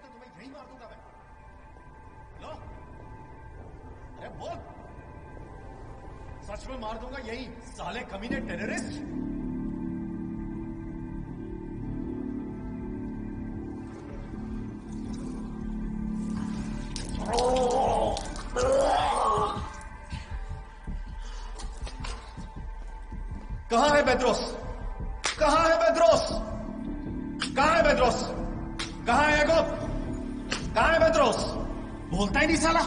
तो तुम्हें यहीं मार दूंगा मैं। लो, अरे बोल, सच में मार दूंगा यहीं, साले कमीने टेररिस्ट। कहां है बेद्रोस? कहां है बेद्रोस? कहां है बेद्रोस? कहां है याकूब? कहां है बेद्रोस? बोलता ही नहीं साला।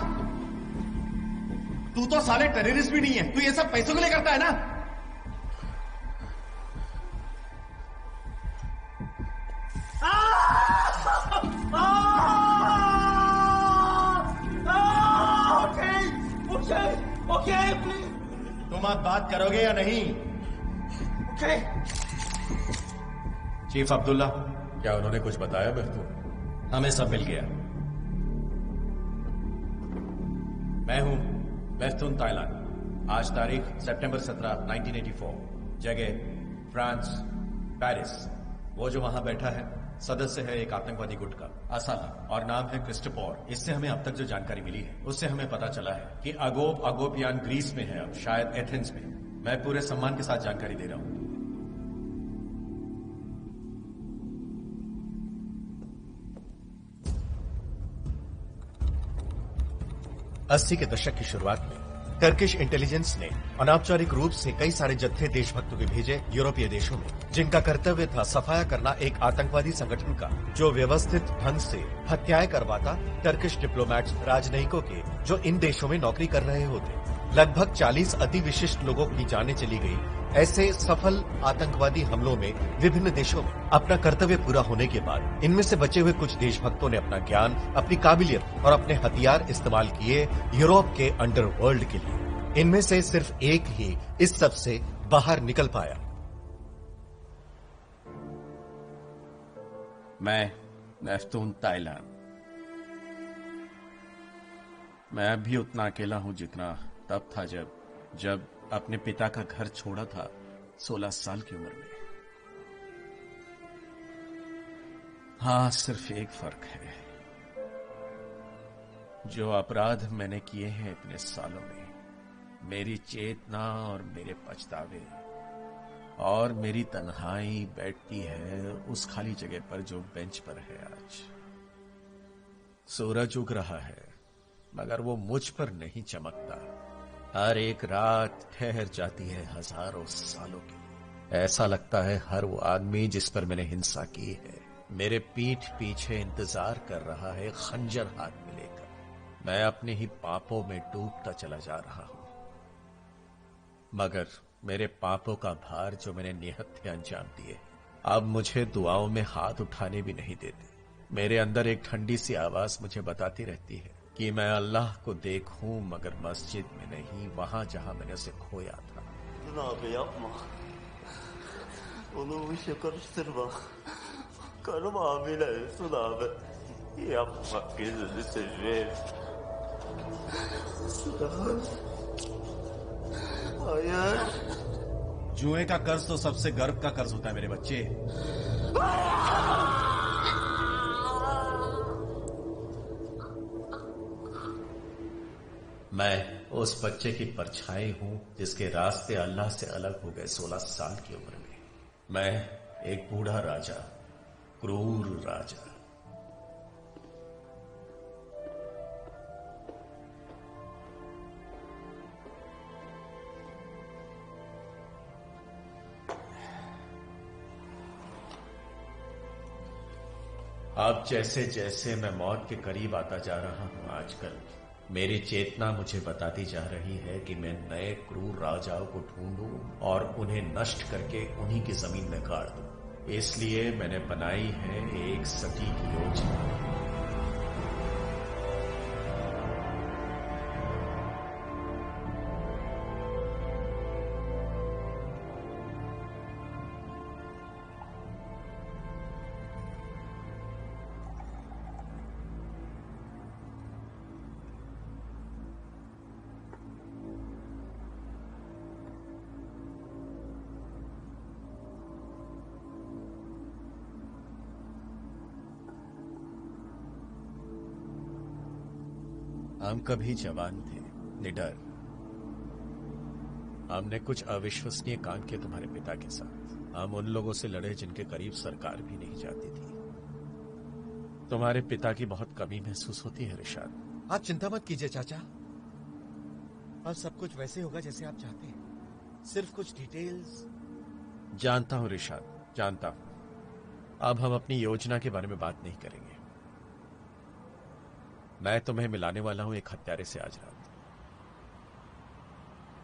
तू तो साले टेररिस्ट भी नहीं है, तू ये सब पैसों के लिए करता है ना? Okay, please. तुम अब बात करोगे या नहीं? Okay. चीफ अब्दुल्ला, क्या उन्होंने कुछ बताया महतूम? हमें सब मिल गया। मैं हूं मेफ्तून ताइलान। आज तारीख सितंबर 17, 1984। जगह फ्रांस, पेरिस। वो जो वहां बैठा है सदस्य है एक आतंकवादी गुट का, असाला, और नाम है क्रिस्टोफर। इससे हमें अब तक जो जानकारी मिली है उससे हमें पता चला है कि अगोपियान ग्रीस में है, अब शायद एथेंस में। मैं पूरे सम्मान के साथ जानकारी दे रहा हूं। अस्सी के दशक की शुरुआत में टर्किश इंटेलिजेंस ने अनौपचारिक रूप से कई सारे जत्थे देशभक्तों के भेजे यूरोपीय देशों में, जिनका कर्तव्य था सफाया करना एक आतंकवादी संगठन का जो व्यवस्थित ढंग से हत्याएं करवाता टर्किश डिप्लोमैट्स, राजनयिकों के जो इन देशों में नौकरी कर रहे होते। लगभग 40 अति विशिष्ट लोगों की जानें चली गई। ऐसे सफल आतंकवादी हमलों में विभिन्न देशों में अपना कर्तव्य पूरा होने के बाद इनमें से बचे हुए कुछ देशभक्तों ने अपना ज्ञान, अपनी काबिलियत और अपने हथियार इस्तेमाल किए यूरोप के अंडरवर्ल्ड के लिए। इनमें से सिर्फ एक ही इस सब से बाहर निकल पाया। मैं मेफ्तून ताइलान। मैं भी उतना अकेला हूं जितना तब था जब अपने पिता का घर छोड़ा था 16 साल की उम्र में। हाँ, सिर्फ एक फर्क है। जो अपराध मैंने किए हैं इतने सालों में, मेरी चेतना और मेरे पछतावे और मेरी तन्हाई बैठती है उस खाली जगह पर जो बेंच पर है आज। सूरज उग रहा है मगर वो मुझ पर नहीं चमकता। हर एक रात ठहर जाती है हजारों सालों के लिए। ऐसा लगता है हर वो आदमी जिस पर मैंने हिंसा की है मेरे पीठ पीछे इंतजार कर रहा है खंजर हाथ में लेकर। मैं अपने ही पापों में डूबता चला जा रहा हूं, मगर मेरे पापों का भार जो मैंने निहत्थे अंजाम दिए अब मुझे दुआओं में हाथ उठाने भी नहीं देते। मेरे अंदर एक ठंडी सी आवाज मुझे बताती रहती है कि मैं अल्लाह को देखूं मगर मस्जिद में नहीं, वहां जहां मैंने उसे खोया था। जुए का कर्ज तो सबसे गर्व का कर्ज होता है मेरे बच्चे। मैं उस बच्चे की परछाई हूं जिसके रास्ते अल्लाह से अलग हो गए 16 साल की उम्र में। मैं एक बूढ़ा राजा, क्रूर राजा। अब जैसे जैसे मैं मौत के करीब आता जा रहा हूं आजकल, मेरी चेतना मुझे बताती जा रही है कि मैं नए क्रूर राजाओं को ढूंढूं और उन्हें नष्ट करके उन्हीं की जमीन में गाड़ दूं। इसलिए मैंने बनाई है एक सटीक योजना। हम कभी जवान थे, निडर। हमने कुछ अविश्वसनीय काम किए तुम्हारे पिता के साथ। हम उन लोगों से लड़े जिनके करीब सरकार भी नहीं जाती थी। तुम्हारे पिता की बहुत कमी महसूस होती है रिशाद। आप चिंता मत कीजिए चाचा, अब सब कुछ वैसे होगा जैसे आप चाहते हैं। सिर्फ कुछ डिटेल्स। जानता हूं रिशाद, जानता हूं। अब हम अपनी योजना के बारे में बात नहीं करेंगे। मैं तुम्हें मिलाने वाला हूं एक हत्यारे से आज रात।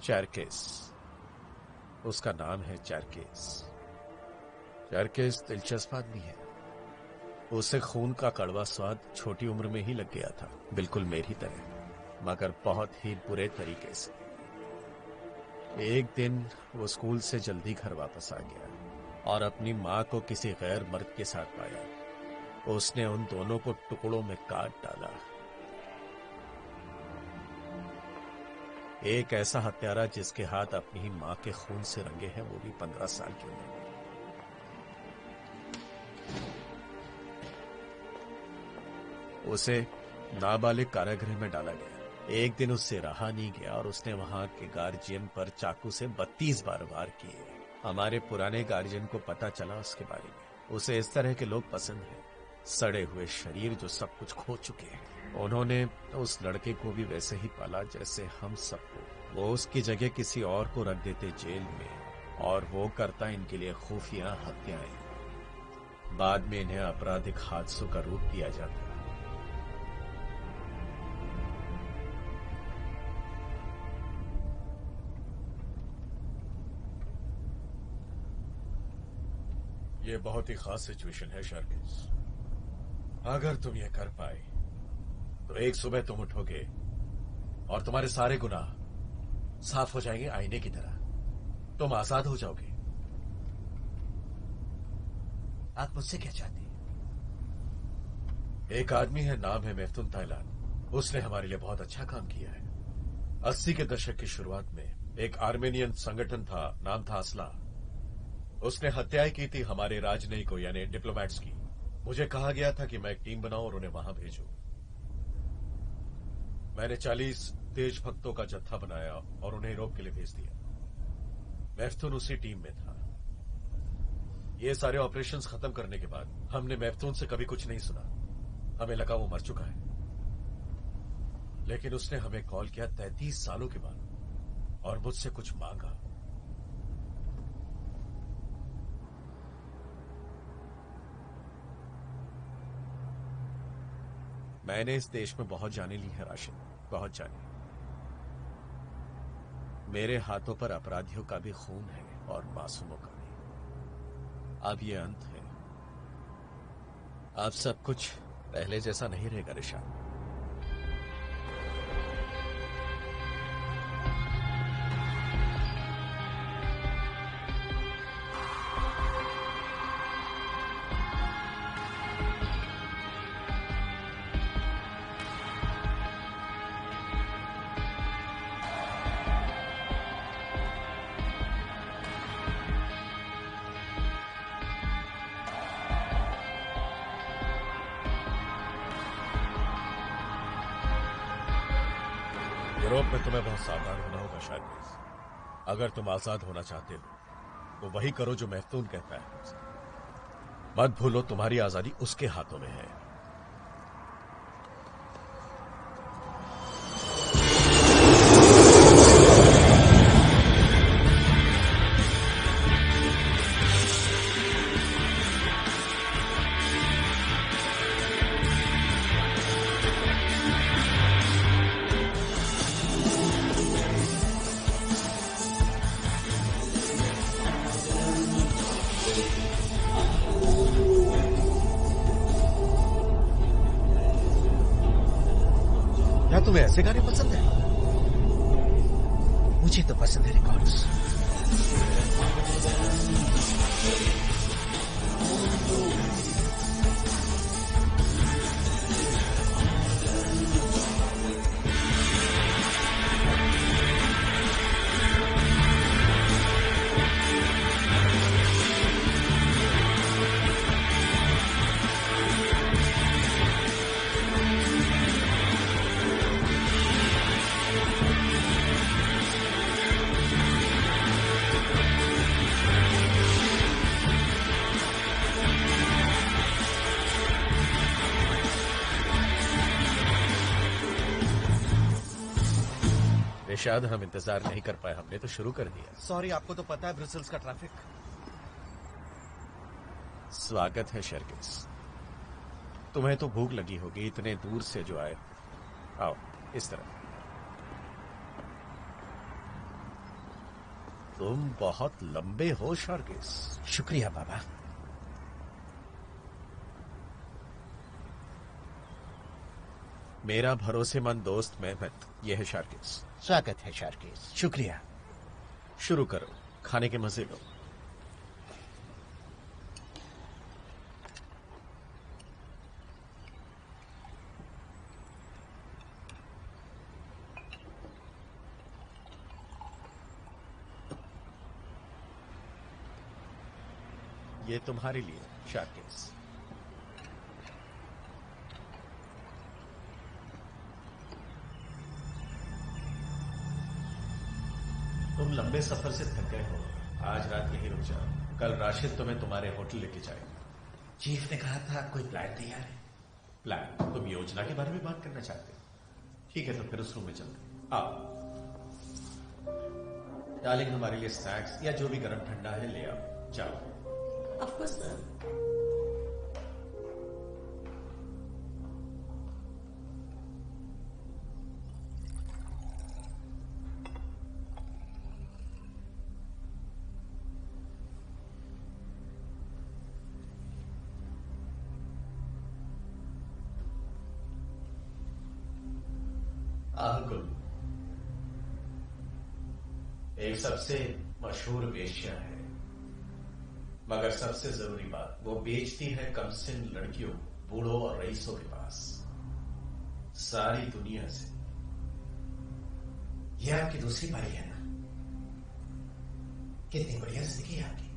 चेरकेस, उसका नाम है चेरकेस। चेरकेस दिलचस्प आदमी है। उसे खून का कड़वा स्वाद छोटी उम्र में ही लग गया था, बिल्कुल मेरी तरह, मगर बहुत ही बुरे तरीके से। एक दिन वो स्कूल से जल्दी घर वापस आ गया और अपनी मां को किसी गैर मर्द के साथ पाया। उसने उन दोनों को टुकड़ों में काट डाला। एक ऐसा हत्यारा जिसके हाथ अपनी ही मां के खून से रंगे हैं, वो भी 15 साल की उम्र में। उसे नाबालिग कारागृह में डाला गया। एक दिन उससे रहा नहीं गया और उसने वहां के गार्जियन पर चाकू से 32 बार वार किए। हमारे पुराने गार्जियन को पता चला उसके बारे में। उसे इस तरह के लोग पसंद हैं, सड़े हुए शरीर जो सब कुछ खो चुके हैं। उन्होंने उस लड़के को भी वैसे ही पाला जैसे हम सबको। वो उसकी जगह किसी और को रख देते जेल में और वो करता इनके लिए खुफिया हत्याएं। बाद में इन्हें आपराधिक हादसों का रूप दिया जाता। ये बहुत ही खास सिचुएशन है शार्किस। अगर तुम ये कर पाए तो एक सुबह तुम उठोगे और तुम्हारे सारे गुनाह साफ हो जाएंगे आईने की तरह। तुम आजाद हो जाओगे। आप मुझसे क्या चाहते हैं? एक आदमी है, नाम है मैफ्तून ताइलान। उसने हमारे लिए बहुत अच्छा काम किया है। 80 के दशक की शुरुआत में एक आर्मेनियन संगठन था, नाम था असला। उसने हत्याएं की थी हमारे राजनयिकों यानी डिप्लोमैट्स की। मुझे कहा गया था कि मैं एक टीम बनाऊं और उन्हें वहां भेजूं। मैंने 40 देशभक्तों का जत्था बनाया और उन्हें यूरोप के लिए भेज दिया। मैफ्तून उसी टीम में था। ये सारे ऑपरेशंस खत्म करने के बाद हमने मैफ्तून से कभी कुछ नहीं सुना। हमें लगा वो मर चुका है, लेकिन उसने हमें कॉल किया 33 सालों के बाद और मुझसे कुछ मांगा। मैंने इस देश में बहुत जाने ली है राशिद, बहुत जाने। मेरे हाथों पर अपराधियों का भी खून है और मासूमों का भी। अब ये अंत है। अब सब कुछ पहले जैसा नहीं रहेगा रिशाद। यूरोप में तुम्हें बहुत सावधान होना होगा शार्किस। अगर तुम आजाद होना चाहते हो तो वही करो जो मैफ्तून कहता है। मत भूलो तुम्हारी आजादी उसके हाथों में है। क्या तुम्हें ऐसे गाने पसंद है? मुझे तो पसंद है रिकॉर्ड्स। रिशाद, हम इंतजार नहीं कर पाए, हमने तो शुरू कर दिया। सॉरी, आपको तो पता है ब्रसेल्स का ट्रैफिक। स्वागत है शर्किस। तुम्हें तो भूख लगी होगी, इतने दूर से जो आए। आओ इस तरफ। तुम बहुत लंबे हो शर्किस। शुक्रिया बाबा। मेरा भरोसेमंद दोस्त मेहमत, यह है शार्किस। स्वागत है शार्किस। शुक्रिया। शुरू करो, खाने के मजे लो। ये तुम्हारे लिए शार्किस। तुम लंबे सफर से थक गए हो, आज रात यहीं रुक जाओ। कल राशिद तुम्हें तुम्हारे होटल लेके जाएगा। चीफ ने कहा था कोई प्लान तैयार है। प्लान? तुम योजना के बारे में बात करना चाहते हो? ठीक है, तो फिर उस रूम में चलते। आओ डार्लिंग, हमारे लिए स्नैक्स या जो भी गर्म ठंडा है ले आओ। जाओ। Of course, sir. आहुकुल एक सबसे मशहूर वेश्या है, मगर सबसे जरूरी बात, वो बेचती है कमसिन लड़कियों, बूढ़ों और रईसों के पास, सारी दुनिया से। यह आपकी दूसरी पारी है ना? कितनी बढ़िया जिंदगी है आपकी।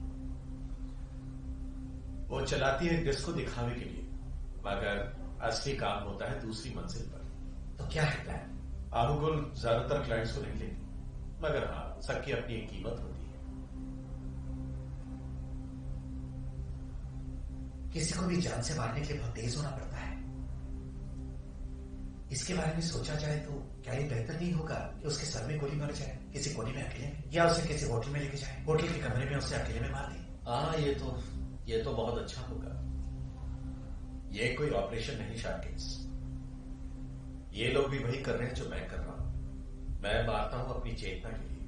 वो चलाती है डिस्को दिखावे के लिए, मगर असली काम होता है दूसरी मंजिल पर। तो क्या है प्लान? आहुगुल ज्यादातर क्लाइंट्स को नहीं लेती, मगर हाँ, सबकी अपनी एक कीमत होती है। किसी को भी जान से मारने के लिए बहुत तेज होना पड़ता है। इसके बारे में सोचा जाए तो क्या ये बेहतर नहीं होगा कि उसके सर में गोली मार जाए किसी कोने में अकेले में, या उसे किसी होटल में लेके जाए, होटल के कमरे में उसे अकेले में मार दे? हाँ, ये तो बहुत अच्छा होगा। ये कोई ऑपरेशन नहीं शार्किस, ये लोग भी वही कर रहे हैं जो मैं कर रहा हूं। मैं मारता हूं अपनी चेतना के लिए,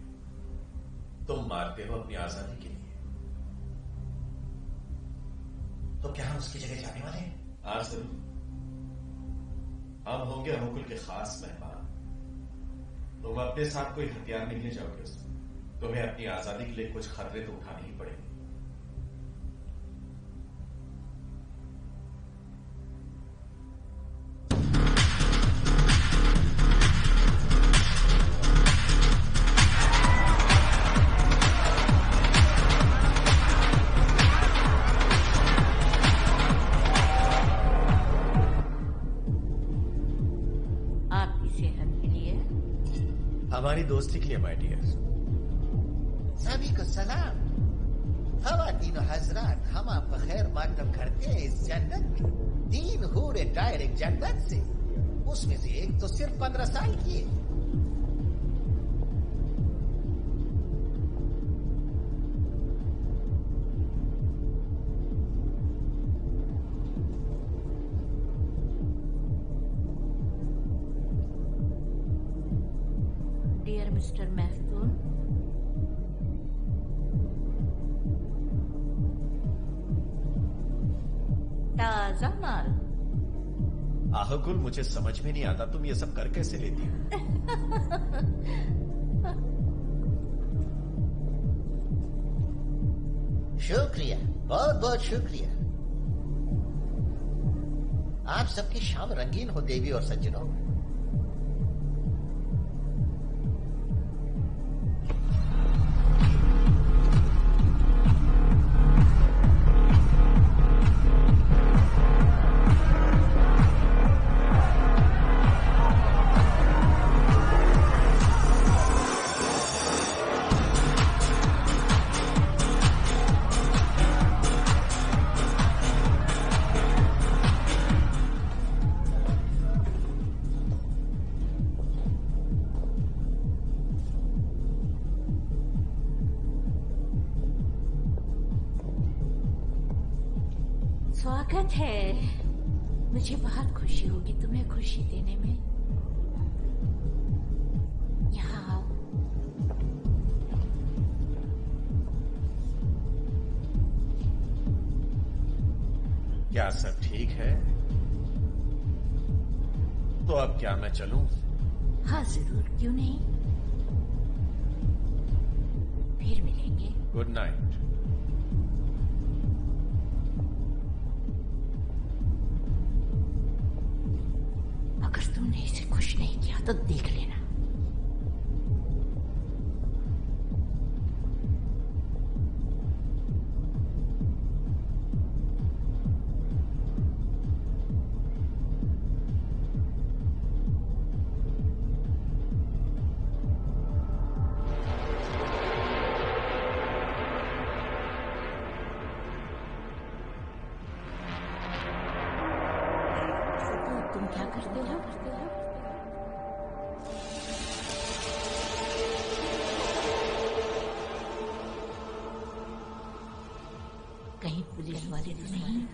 तुम मारते हो अपनी आजादी के लिए। तो क्या हम उसकी जगह जाने वाले हैं? हाँ जरूर, हम होंगे अनुकुल के खास मेहमान। तुम अपने साथ कोई हथियार नहीं ले जाओगे उसमें, तुम्हें अपनी आजादी के लिए कुछ खतरे तो उठाने ही पड़ेंगे। हमारी दोस्ती के लिए माय डियर। सभी को सलाम। ख़वातीन हजरात, हम आपका खैर मकदम करते हैं इस जन्नत में। 3 हूरे डायरेक्ट जन्नत से, उसमें से एक तो सिर्फ 15 साल की है। डियर मिस्टर मैफ्तून, ताजा माल। आहुकुल, मुझे समझ में नहीं आता तुम ये सब कर कैसे लेती हो। शुक्रिया, बहुत बहुत शुक्रिया। आप सबकी शाम रंगीन हो देवी और सज्जनों। स्वागत है। मुझे बहुत खुशी होगी तुम्हें खुशी देने में। यहाँ आओ। क्या सब ठीक है? तो अब क्या मैं चलूं? हाँ जरूर, क्यों नहीं। फिर मिलेंगे। Good night. अगर तुमने इसे खुश नहीं किया तो देख लेना। तो तुम क्या करते हो? कहीं पुलिस वाले तो नहीं?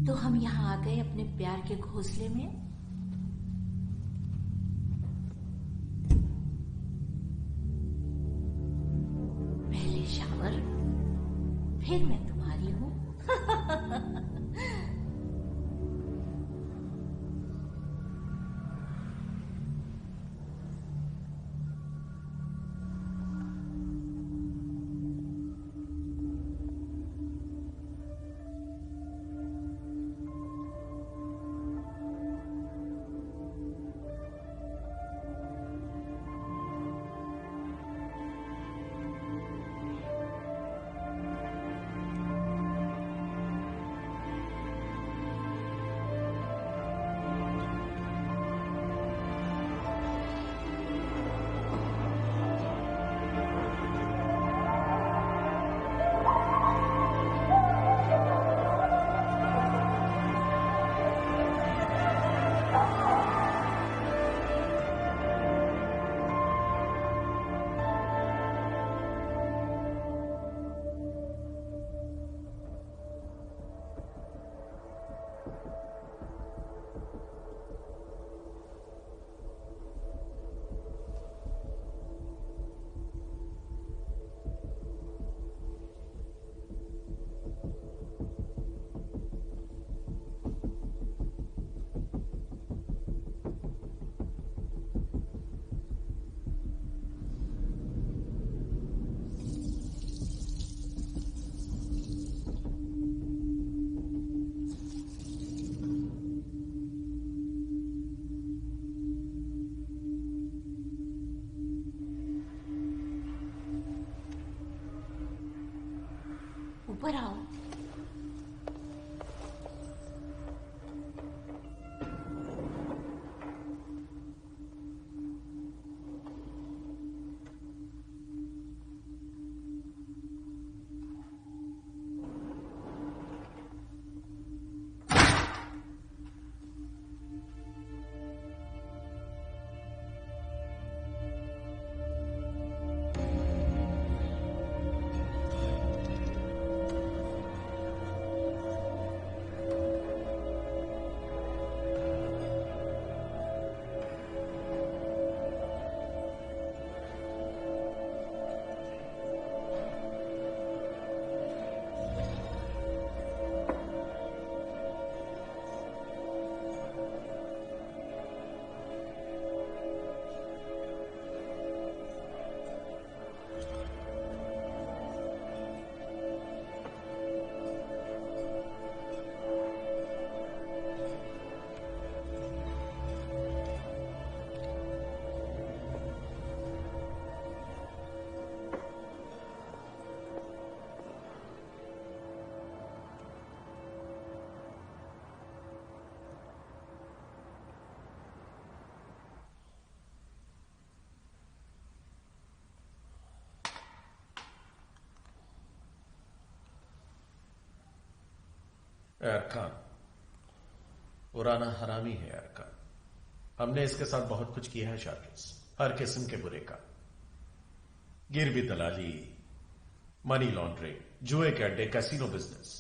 तो हम यहाँ आ गए अपने प्यार के घोंसले में। पहले शावर, फिर मैं तुम्हारी हूँ। ऊपर आओ। अरकान पुराना हरामी है। अरकान, हमने इसके साथ बहुत कुछ किया है शार्किस, हर किस्म के बुरे काम, गिरवी दलाली, मनी लॉन्ड्रिंग, जुए के अड्डे, कैसीनो बिजनेस।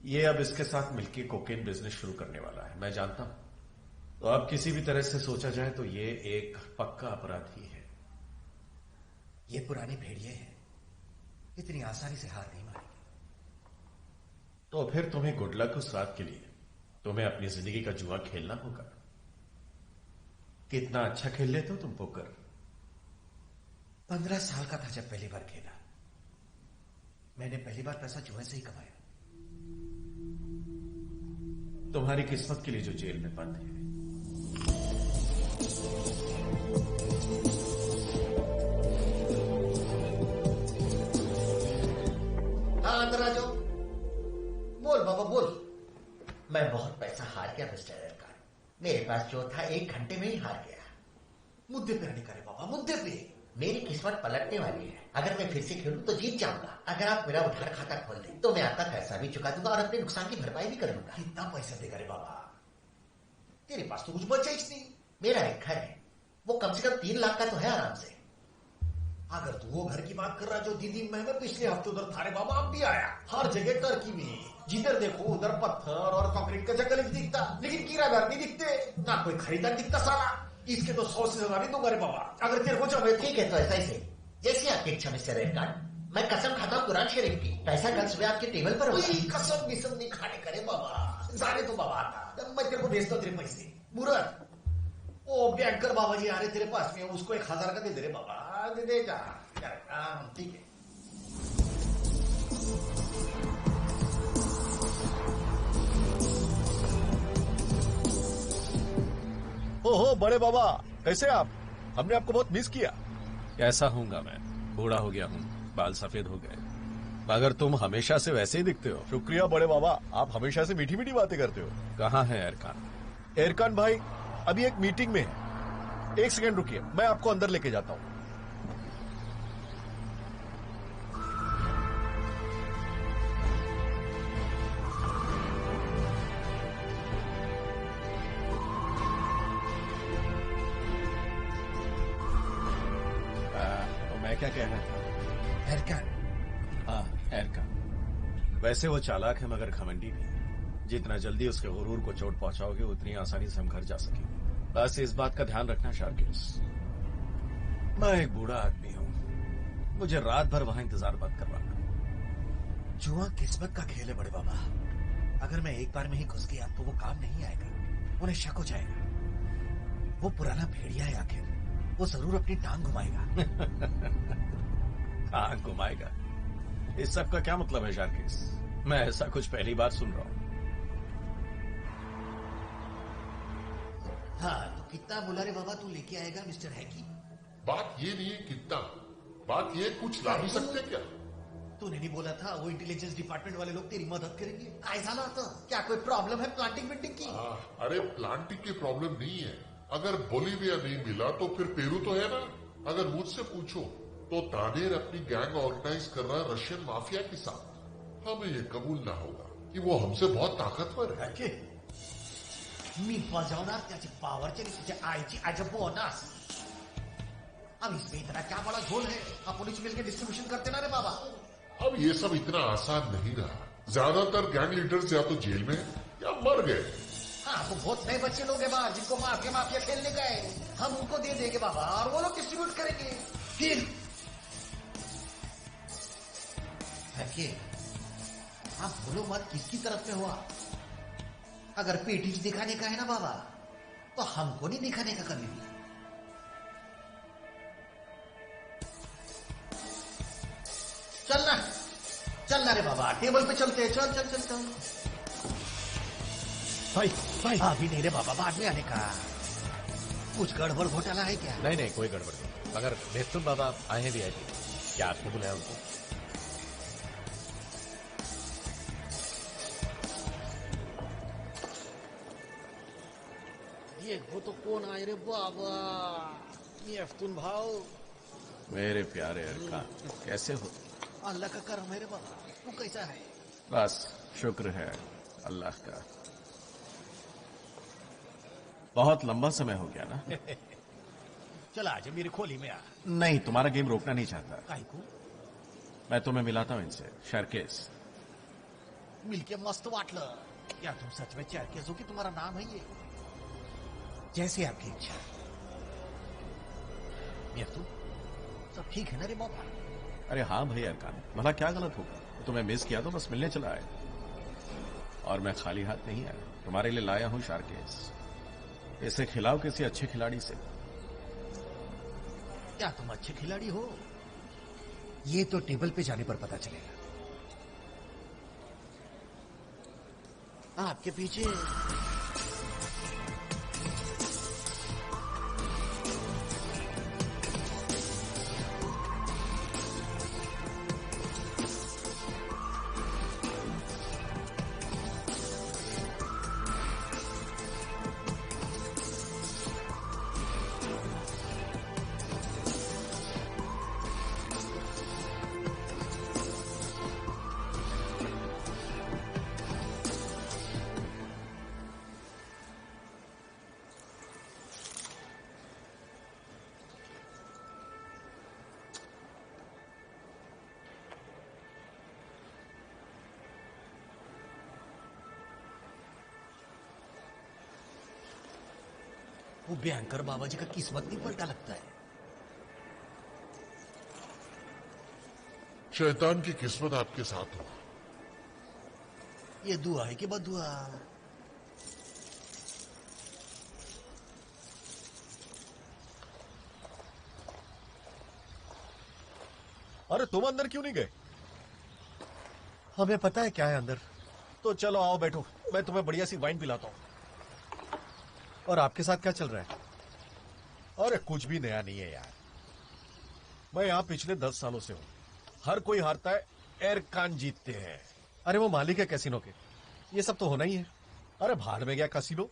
ये अब इसके साथ मिलकर कोकेन बिजनेस शुरू करने वाला है, मैं जानता हूं। तो अब किसी भी तरह से सोचा जाए तो ये एक पक्का अपराधी है। ये पुराने भेड़िए हैं, इतनी आसानी से हार नहीं मारेंगे। तो फिर तुम्हें गुड लक उस रात के लिए। तुम्हें अपनी जिंदगी का जुआ खेलना होगा। कितना अच्छा खेल लेते हो तुम पोकर? 15 साल का था जब पहली बार खेला। मैंने पहली बार पैसा जुए से ही कमाया। तुम्हारी किस्मत के लिए जो जेल में बंद है। हाँ, अंदर आ जाओ। बोल बाबा बोल। मैं बहुत पैसा हार गया मिस्टर अरकान। मेरे पास जो था 1 घंटे में ही हार गया। मुद्दे पे नहीं करे बाबा, मुद्दे पे। मेरी किस्मत पलटने वाली है। अगर मैं फिर से खेलूं तो जीत जाऊंगा। अगर आप मेरा उधार खाता खोल दें तो मैं आपका पैसा भी चुका दूंगा और अपने नुकसान की भरपाई भी कर लूंगा। कितना पैसा देगा रे बाबा? तेरे पास तो कुछ बचा ही नहीं। मेरा एक घर है, वो कम से कम 3 लाख का तो है आराम से। अगर तू वो घर की बात कर रहा जो दीदी मैं पिछले हफ्ते उधर थारे बाबा अब भी आया। हर जगह टर्की में, जिधर देखो उधर पत्थर और कंक्रीट का जंगल ही दिखता, लेकिन किराएदार नहीं दिखते, ना कोई खरीदार दिखता। साला इसके तो 100 से ज्यादा नहीं दूंगा रे बाबा। अगर तेरे को चाहे ठीक है तो ऐसा ही से, जैसे आपकी इच्छा मिस्टर अरकान। मैं कसम खाता हूँ कुरान शरीफ की, पैसा कल सुबह आपके टेबल पर होगा। कसम विसम नहीं खाने करे बाबा, जाने तो बाबा आता। मैं तेरे को भेजता हूँ तेरे पैसे। मुराद, वो बैंकर बाबा जी आ रहे तेरे पास में, उसको 1000 का दे दे रे बाबा। दे देगा। ठीक है। ओहो बड़े बाबा, कैसे आप? हमने आपको बहुत मिस किया। कैसा हूंगा मैं? बूढ़ा हो गया हूं, बाल सफेद हो गए, मगर तुम हमेशा से वैसे ही दिखते हो। शुक्रिया बड़े बाबा, आप हमेशा से मीठी मीठी बातें करते हो। कहाँ है अरकान? अरकान भाई अभी एक मीटिंग में है। 1 सेकंड रुकिए, मैं आपको अंदर लेके जाता हूं। क्या कह रहा था? अरकान। हाँ, अरकान। वैसे वो चालाक है मगर घमंडी भी। जितना जल्दी उसके गुरूर को चोट पहुंचाओगे उतनी आसानी से हम घर जा सकेंगे। बस इस बात का ध्यान रखना शार्किस, मैं एक बूढ़ा आदमी हूं, मुझे रात भर वहां इंतजार मत करवाना। जुआ किस्मत का खेल है बड़े बाबा। अगर मैं एक बार में ही घुस गया तो वो काम नहीं आएगा, उन्हें शक हो जाएगा। वो पुराना भेड़िया है आखिर, वो जरूर अपनी टांग घुमाएगा। टांग घुमाएगा? इस सब का क्या मतलब है शार्किस? मैं ऐसा कुछ पहली बार सुन रहा हूं। हाँ, तो कितना बोला रे बाबा तू लेके आएगा मिस्टर हैकी? बात ये नहीं है कितना, बात ये कुछ ला भी सकते क्या? तूने नहीं बोला था वो इंटेलिजेंस डिपार्टमेंट वाले लोग तेरी मदद करेंगे? ऐसा ना तो क्या कोई प्रॉब्लम है प्लांटिंग बिल्डिंग की? अरे प्लांटिंग की प्रॉब्लम नहीं है। अगर बोलीविया नहीं मिला तो फिर पेरू तो है ना। अगर मुझसे पूछो तो तानेर अपनी गैंग ऑर्गेनाइज कर रहा है रशियन माफिया के साथ। हमें ये कबूल ना होगा कि वो हमसे बहुत ताकतवर है। मी बजावणार त्याची पावरची तिच्या आईची ऍज अ बोनस। अब इसमें इतना क्या बड़ा झोल है? अपन इस मिलकर डिस्ट्रीब्यूशन करते ना रे बाबा। अब ये सब इतना आसान नहीं रहा। ज्यादातर गैंग लीडर्स या तो जेल में या मर गए। हाँ, तो बहुत नए बच्चे लोग हैं बाहर जिनको माफिया खेलने गए। हम उनको दे देंगे बाबा और वो लोग डिस्ट्रीब्यूट करेंगे। फिर आप बोलो मत किसकी तरफ में हुआ। अगर पेटीज दिखाने का है ना बाबा तो हमको नहीं दिखाने का कभी भी। चलना रे बाबा, टेबल पे चलते हैं। चल। भाई अभी नहीं रे बाबा, बाद में आने का। कुछ गड़बड़ घोटाला है क्या? नहीं, कोई गड़बड़ नहीं। मगर बेहतुन बाबा आए हैं VIP। क्या आपने बुलाया उनको? देखो तो कौन आए रे बाबा। ये अफ्तुन भाव। मेरे प्यारे अरकान, कैसे हो? अल्लाह का करम है रे बाबा। तू कैसा है? बस शुक्र है अल्लाह का। बहुत लंबा समय हो गया ना। चला आज मेरी खोली में आ। नहीं, तुम्हारा गेम रोकना नहीं चाहता। काहे को? मैं तुम्हें मिलाता हूं इनसे। शर्केस। मिलके मस्त वाटलं। क्या तुम सच में चरकेज हो कि तुम्हारा नाम है ये? जैसे आपकी इच्छा। तू सब ठीक है ना रे बाबा? अरे हाँ भाई अरकान, भला क्या गलत होगा? तुम्हें मिस किया तो बस मिलने चला आया, और मैं खाली हाथ नहीं आया। तुम्हारे लिए लाया हूं शार्केस। इसे खिलाओ किसी अच्छे खिलाड़ी से। क्या तुम अच्छे खिलाड़ी हो? ये तो टेबल पे जाने पर पता चलेगा। आपके पीछे वो भयंकर बाबा जी का किस्मत नहीं पलटा लगता है। शैतान की किस्मत आपके साथ हो। ये दुआ है कि बदुआ? अरे तुम अंदर क्यों नहीं गए? हमें पता है क्या है अंदर। तो चलो आओ बैठो, मैं तुम्हें बढ़िया सी वाइन पिलाता हूं। और आपके साथ क्या चल रहा है? अरे कुछ भी नया नहीं है यार। मैं यहां पिछले 10 सालों से हूं। हर कोई हारता है, एरकान जीतते हैं। अरे वो मालिक है कैसीनो के, ये सब तो होना ही है। अरे भाड़ में गया कैसीनो,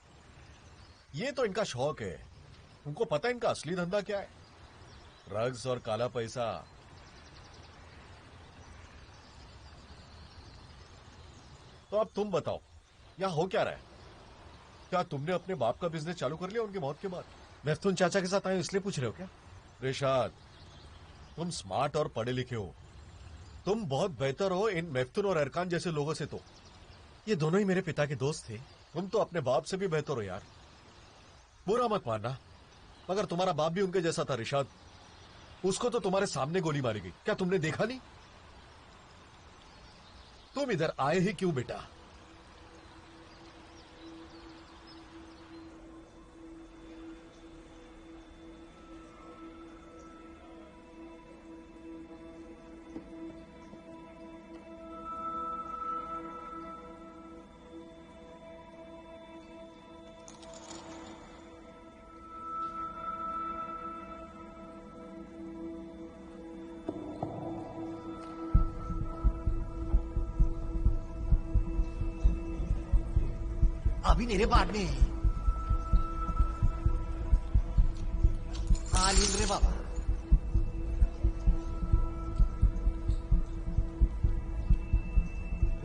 ये तो इनका शौक है। उनको पता है इनका असली धंधा क्या है, ड्रग्स और काला पैसा। तो अब तुम बताओ यहां हो क्या रहा है? क्या तुमने अपने बाप का बिजनेस चालू कर लिया उनकी मौत के बाद? मेफ्तून चाचा के साथ आए इसलिए पूछ रहे हो क्या? रिशाद, तुम स्मार्ट और पढ़े लिखे हो, तुम बहुत बेहतर हो इन मेफ्तून और अरकान जैसे लोगों से। तो ये दोनों ही मेरे पिता के दोस्त थे। तुम तो अपने बाप से भी बेहतर हो यार। बुरा मत मानना, मगर तुम्हारा बाप भी उनके जैसा था रिशाद। उसको तो तुम्हारे सामने गोली मारी गई, क्या तुमने देखा नहीं? तुम इधर आए ही क्यों बेटा? अभी मेरे बाद में आलिम रे बाबा।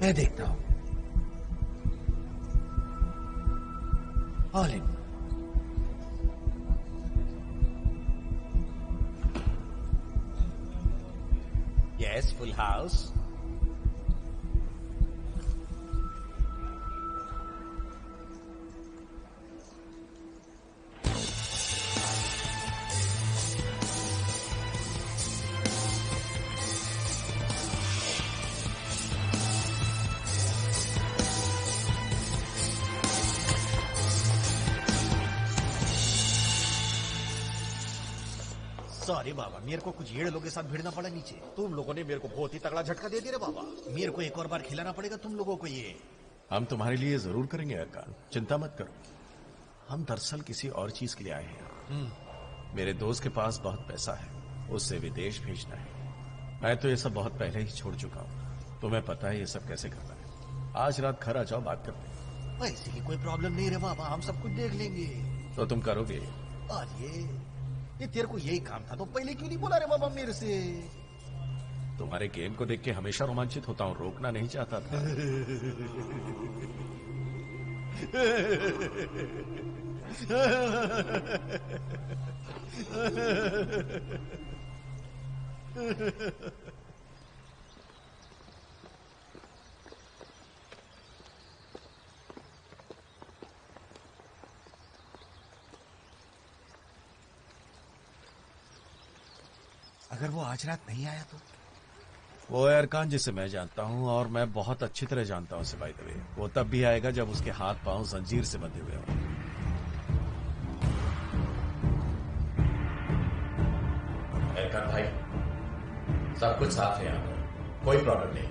मैं देखता हूं। आलिम यस, फुल हाउस। सॉरी बाबा, मेरे को कुछ येड़ लोगों के साथ भिड़ना पड़ा नीचे। तुम लोगों ने मेरे को बहुत ही तगड़ा झटका दे दिया रे बाबा। मेरे को एक और बार खिलाना पड़ेगा तुम लोगों को ये। हम तुम्हारे लिए जरूर करेंगे अरकान, चिंता मत करो। हम दरअसल किसी और चीज के लिए आए हैं। मेरे दोस्त के पास बहुत पैसा है, उससे विदेश भेजना है। मैं तो ये सब बहुत पहले ही छोड़ चुका हूँ। तुम्हें पता है ये सब कैसे करना है। आज रात घर आ जाओ, बात करते हैं। पैसे की कोई प्रॉब्लम नहीं रे बाबा, हम सब कुछ देख लेंगे। तो तुम करोगे? आज ये तेरे को यही काम था तो पहले क्यों नहीं बोला रे बाबा मेरे से? तुम्हारे गेम को देख के हमेशा रोमांचित होता हूं, रोकना नहीं चाहता था। अगर वो आज रात नहीं आया तो? वो अरकान जिसे मैं जानता हूं, और मैं बहुत अच्छी तरह जानता हूं उसे, बाय द वे, वो तब भी आएगा जब उसके हाथ पांव जंजीर से बंधे हुए हों। अरकान भाई, सब कुछ साफ है यहां पर, कोई प्रॉब्लम नहीं।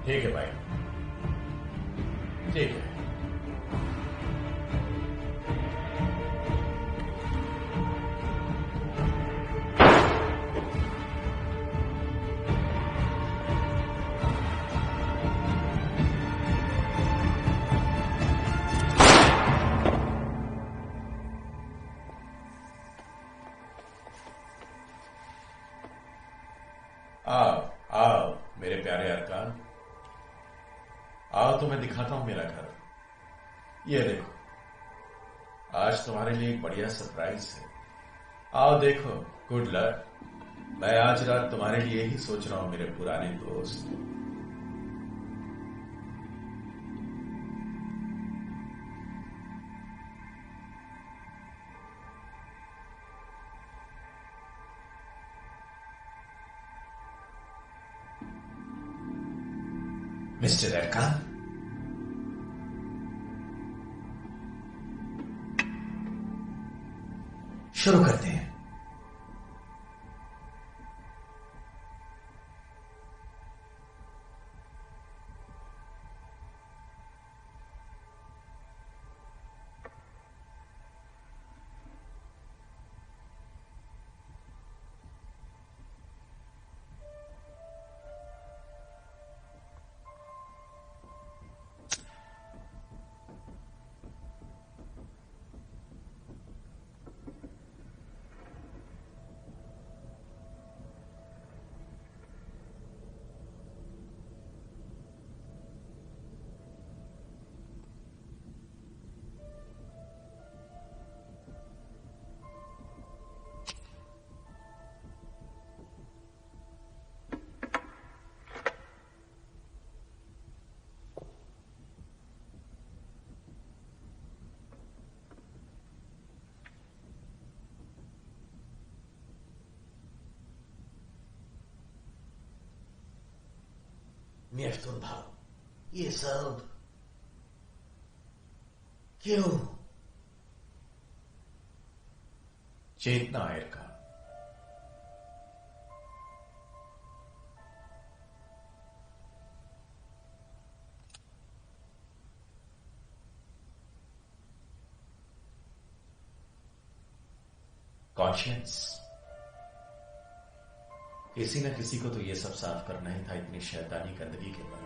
ठीक है भाई, ठीक है। आओ आओ मेरे प्यारे अरकान, आओ तो मैं दिखाता हूं मेरा घर। ये देखो, आज तुम्हारे लिए एक बढ़िया सरप्राइज है। आओ देखो, गुड लक। मैं आज रात तुम्हारे लिए ही सोच रहा हूं मेरे पुराने दोस्त। मिस्टर अरकान, शुरू करते हैं। मेफ्तून भाव, ये सब क्यों? चेतना अरकान, कॉन्शियंस। किसी न किसी को तो ये सब साफ करना ही था इतनी शैतानी गंदगी के बाद।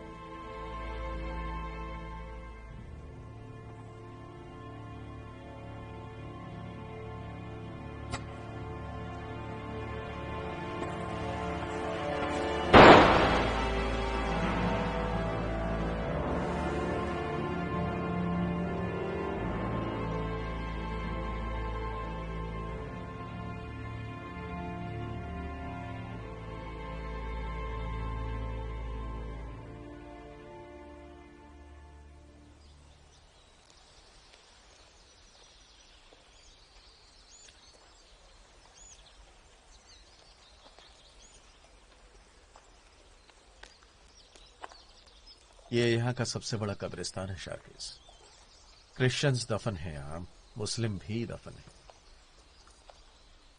ये यहाँ का सबसे बड़ा कब्रिस्तान है शार्किस। क्रिश्चियंस दफन है यहाँ, मुस्लिम भी दफन है,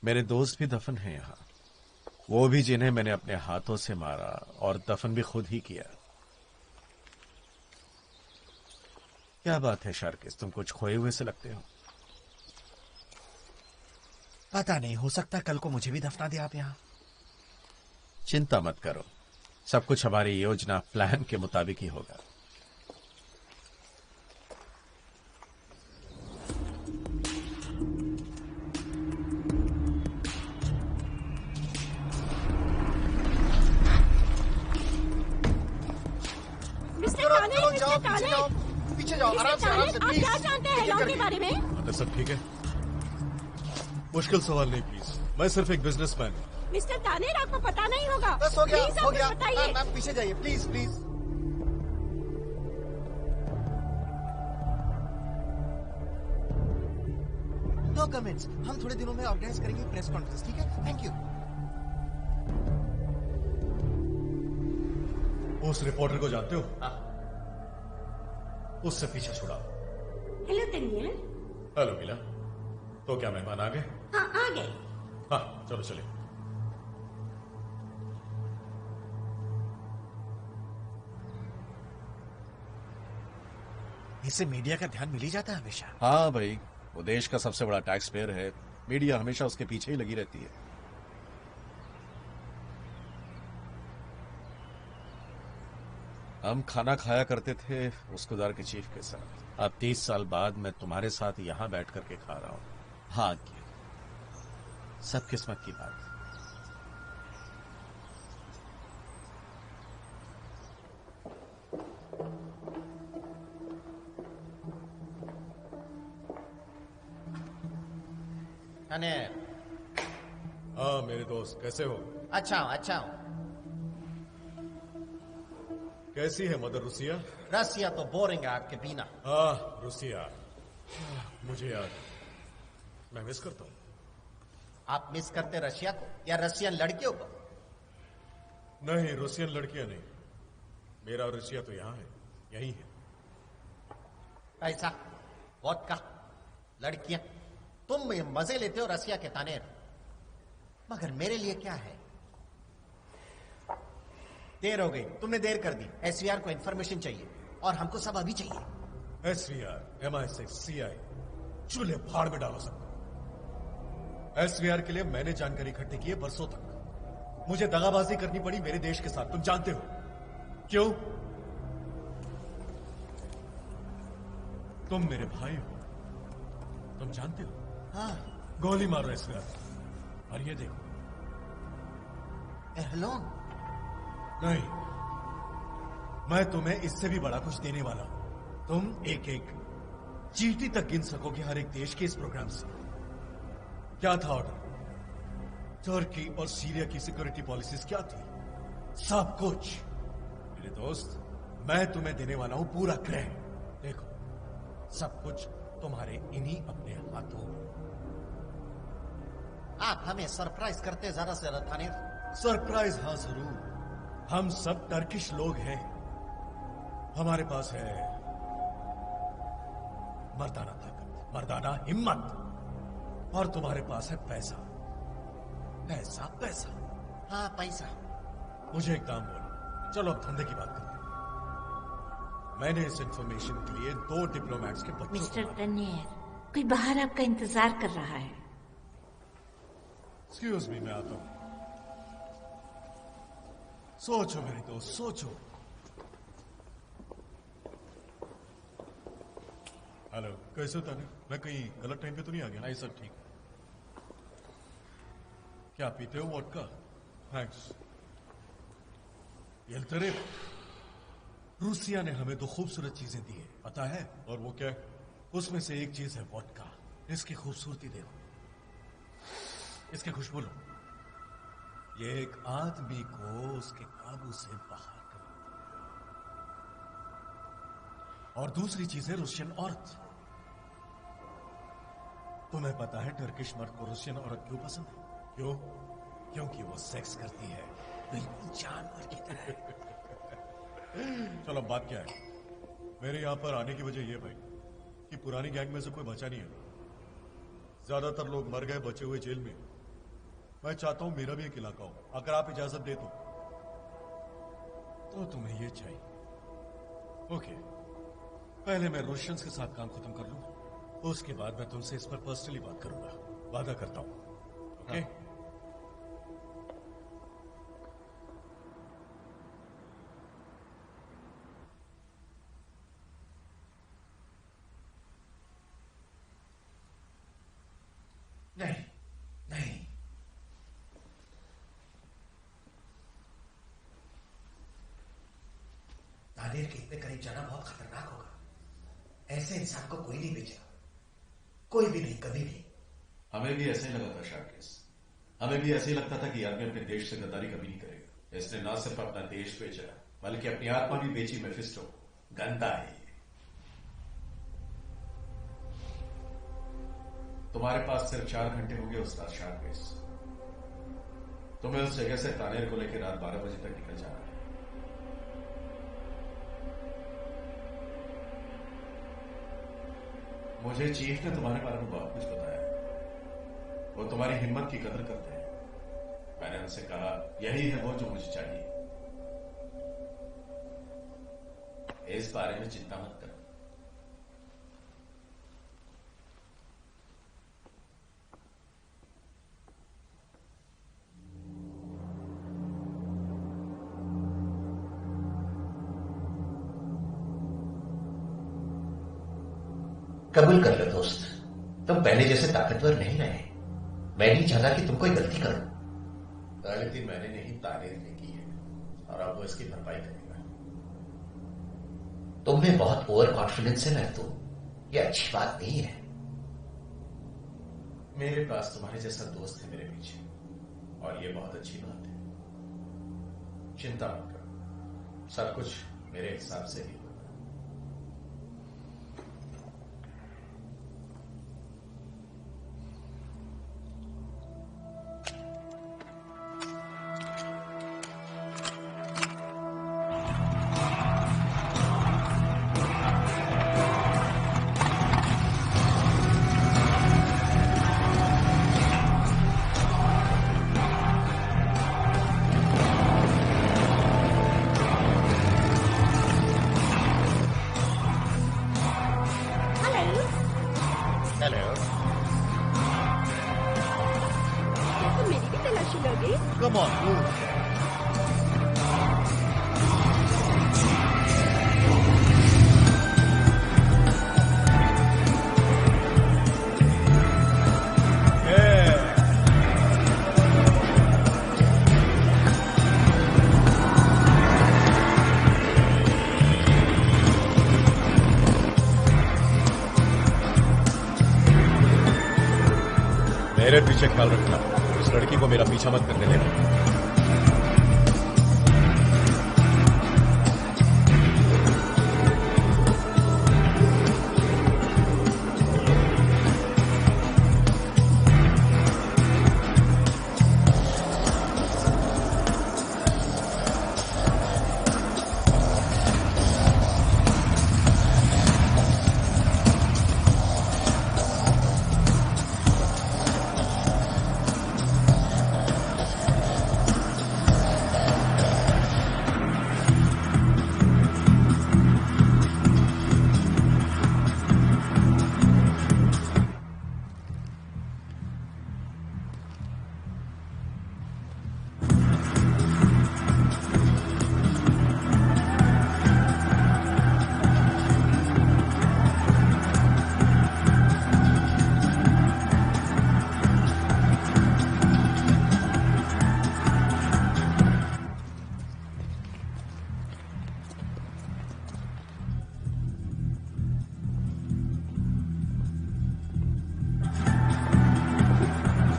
मेरे दोस्त भी दफन है यहाँ, वो भी जिन्हें मैंने अपने हाथों से मारा और दफन भी खुद ही किया। क्या बात है शार्किस, तुम कुछ खोए हुए से लगते हो। पता नहीं, हो सकता कल को मुझे भी दफना दे आप यहाँ। चिंता मत करो, सब कुछ हमारी योजना प्लान के मुताबिक ही होगा। जाओ, पीछे जाओ, पीछे जाओ, आराम से, आप प्लीज। क्या जानते हैं लॉ के बारे में? अंदर सब ठीक है? मुश्किल सवाल नहीं प्लीज, मैं सिर्फ एक बिजनेसमैन हूँ। मिस्टर तानेर, आपको पता नहीं होगा। बस हो गया, प्लीज हो आप गया। कुछ बताइए। मैम पीछे जाइए, प्लीज प्लीज। No comments. हम थोड़े दिनों में ऑर्गेनाइज करेंगे प्रेस कॉन्फ्रेंस, ठीक है? Thank you. उस रिपोर्टर को जानते हो? उससे पीछे छुड़ाओ। हेलो तनिया। हेलो मीला, तो क्या मेहमान आ गए? हाँ, आ गए। हाँ चलो चलिए। इससे मीडिया का ध्यान मिल ही जाता है हमेशा। हाँ भाई, वो देश का सबसे बड़ा टैक्स पेयर है, मीडिया हमेशा उसके पीछे ही लगी रहती है। हम खाना खाया करते थे उसकुदार के चीफ के साथ। अब 30 साल बाद मैं तुम्हारे साथ यहां बैठ करके खा रहा हूं। हाँ क्या, सब किस्मत की बात। हाँ मेरे दोस्त, कैसे हो? अच्छा हूँ, अच्छा हूँ। कैसी है मदर रुसिया? रसिया तो बोरिंग है आपके बिना। हाँ रुसिया, मुझे याद है, मैं मिस करता हूँ। आप मिस करते रशिया को या रशियन लड़कियों को? नहीं, रूसियन लड़कियां नहीं, मेरा रशिया तो यहाँ है, यही है। पैसा, वोडका, लड़कियां, तुम मजे लेते हो रसिया के तानेर, मगर मेरे लिए क्या है? देर हो गई, तुमने देर कर दी। एसवीआर को इंफॉर्मेशन चाहिए और हमको सब अभी चाहिए। एसवीआर, MI6, CI, चूल्हे भाड़ में डालो सबको। एसवीआर के लिए मैंने जानकारी इकट्ठी की है बरसों तक। मुझे दगाबाजी करनी पड़ी मेरे देश के साथ, तुम जानते हो क्यों? तुम मेरे भाई हो, तुम जानते हो। हाँ, गोली मारो एसवीआर और ये देखो। एहलोन, नहीं, मैं तुम्हें इससे भी बड़ा कुछ देने वाला हूं। तुम एक एक चींटी तक गिन सकोगे हर एक देश के इस प्रोग्राम से। क्या था ऑर्डर? तुर्की और सीरिया की सिक्योरिटी पॉलिसीज क्या थी? सब कुछ। मेरे दोस्त, मैं तुम्हें देने वाला हूं पूरा ग्रह। देखो, सब कुछ तुम्हारे इन्हीं अपने हाथों में। आप हमें सरप्राइज करते जरा से तानेर। सरप्राइज? हाँ जरूर। हम सब टर्किश लोग हैं, हमारे पास है मर्दाना ताकत, मर्दाना हिम्मत, और तुम्हारे पास है पैसा, पैसा, पैसा। हाँ, पैसा। मुझे एक काम बोलो, चलो अब धंधे की बात करते हैं। मैंने इस इंफॉर्मेशन के लिए 2 डिप्लोमैट्स के बच्चों मिस्टर को तनियर, कोई बाहर आपका इंतजार कर रहा है। एक्सक्यूज मी, मैं आता हूं। सोचो मेरे दोस्त, सोचो। हेलो, कैसे हो ताने? मैं कहीं गलत टाइम पे तो नहीं आ गया? नहीं सब ठीक। क्या पीते हो वोडका? थैंक्स। ये रूसिया ने हमें 2 खूबसूरत चीजें दी है, पता है? और वो क्या है? उसमें से एक चीज है वोडका। इसकी खूबसूरती देखो, इसकी खुशबू लो। ये एक आदमी को उसके काबू से बाहर कर देती है। और दूसरी चीज है रूसियन औरत। तुम्हें पता है टर्किश मर्द को रूसियन औरत क्यों पसंद है? क्यों? क्योंकि वो सेक्स करती है बिल्कुल जानवर की तरह। चलो बात क्या है? मेरे यहां पर आने की वजह यह भाई कि पुरानी गैंग में से कोई बचा नहीं है। ज्यादातर लोग मर गए, बचे हुए जेल में। मैं चाहता हूं मेरा भी एक इलाका हो, अगर आप इजाजत दे तो तुम्हें ये चाहिए। ओके, पहले मैं रूशियंस के साथ काम खत्म कर लूं, उसके बाद मैं तुमसे इस पर पर्सनली बात करूंगा, वादा करता हूं। ओके? नहीं, नहीं, तानेर के इतने करीब जाना बहुत खतरनाक होगा। ऐसे इंसान को कोई नहीं बेचेगा, कोई भी नहीं, कभी भी। हमें भी ऐसे ही लगा था शार्केस, हमें भी ऐसे ही लगता था कि आदमी अपने देश से गद्दारी कभी नहीं करेगा। इसने ना सिर्फ अपना देश बेचा बल्कि अपनी आत्मा भी बेची मेफिस्टो को। गंदा है ये। तुम्हारे पास सिर्फ 4 घंटे हो गए उस रात शार्केस। तुम्हें उस जगह से तानेर को लेकर रात 12 बजे तक निकल जाना है। मुझे चीफ ने तुम्हारे बारे में बहुत कुछ बताया। वो तुम्हारी हिम्मत की कदर करते हैं। मैंने उनसे कहा यही है वो जो मुझे चाहिए। इस बारे में चिंता मत करो। कबूल कर लो दोस्त, तुम पहले जैसे ताकतवर नहीं रहे। मैं नहीं चाहता कि तुम कोई गलती करो। गलती मैंने नहीं, तानेर ने की है और अब वो इसकी भरपाई करेगा। तुम में बहुत ओवर कॉन्फिडेंस है महतूम, ये अच्छी बात नहीं है। मेरे पास तुम्हारे जैसा दोस्त है मेरे पीछे और ये बहुत अच्छी बात है। चिंता मत करो, सब कुछ मेरे हिसाब से ही होगा। Come on, move. मेरे पीछे ख्याल रखना, इस लड़की को मेरा पीछा मत करने देना।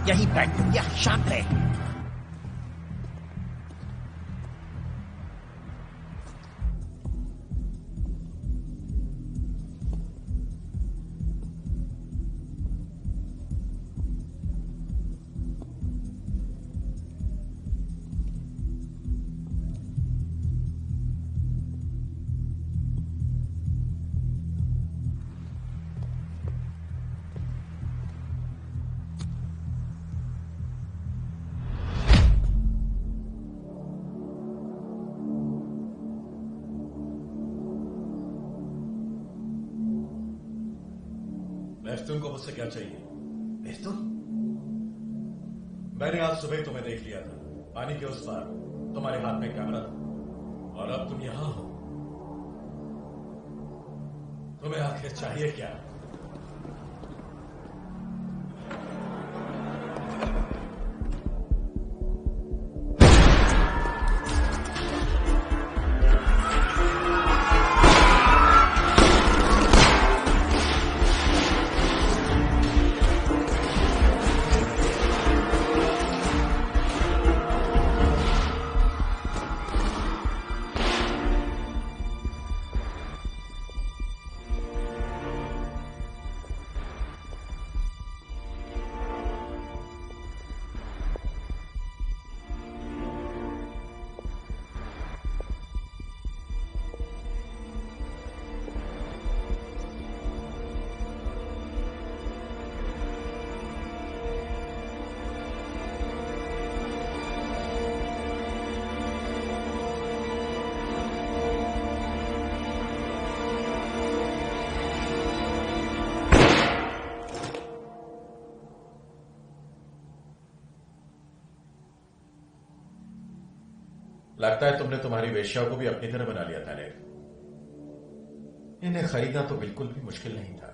यही बैठ, यही शांत रहे। तुमको मुझसे क्या चाहिए? मेहतुम, मैंने आज सुबह तुम्हें देख लिया था, पानी के उस पार तुम्हारे हाथ में कैमरा था और अब तुम यहां हो। तुम्हें आखिर चाहिए क्या? लगता है तुमने तुम्हारी वेश्याओं को भी अपनी तरह बना लिया था ने। इन्हें खरीदना तो बिल्कुल भी मुश्किल नहीं था।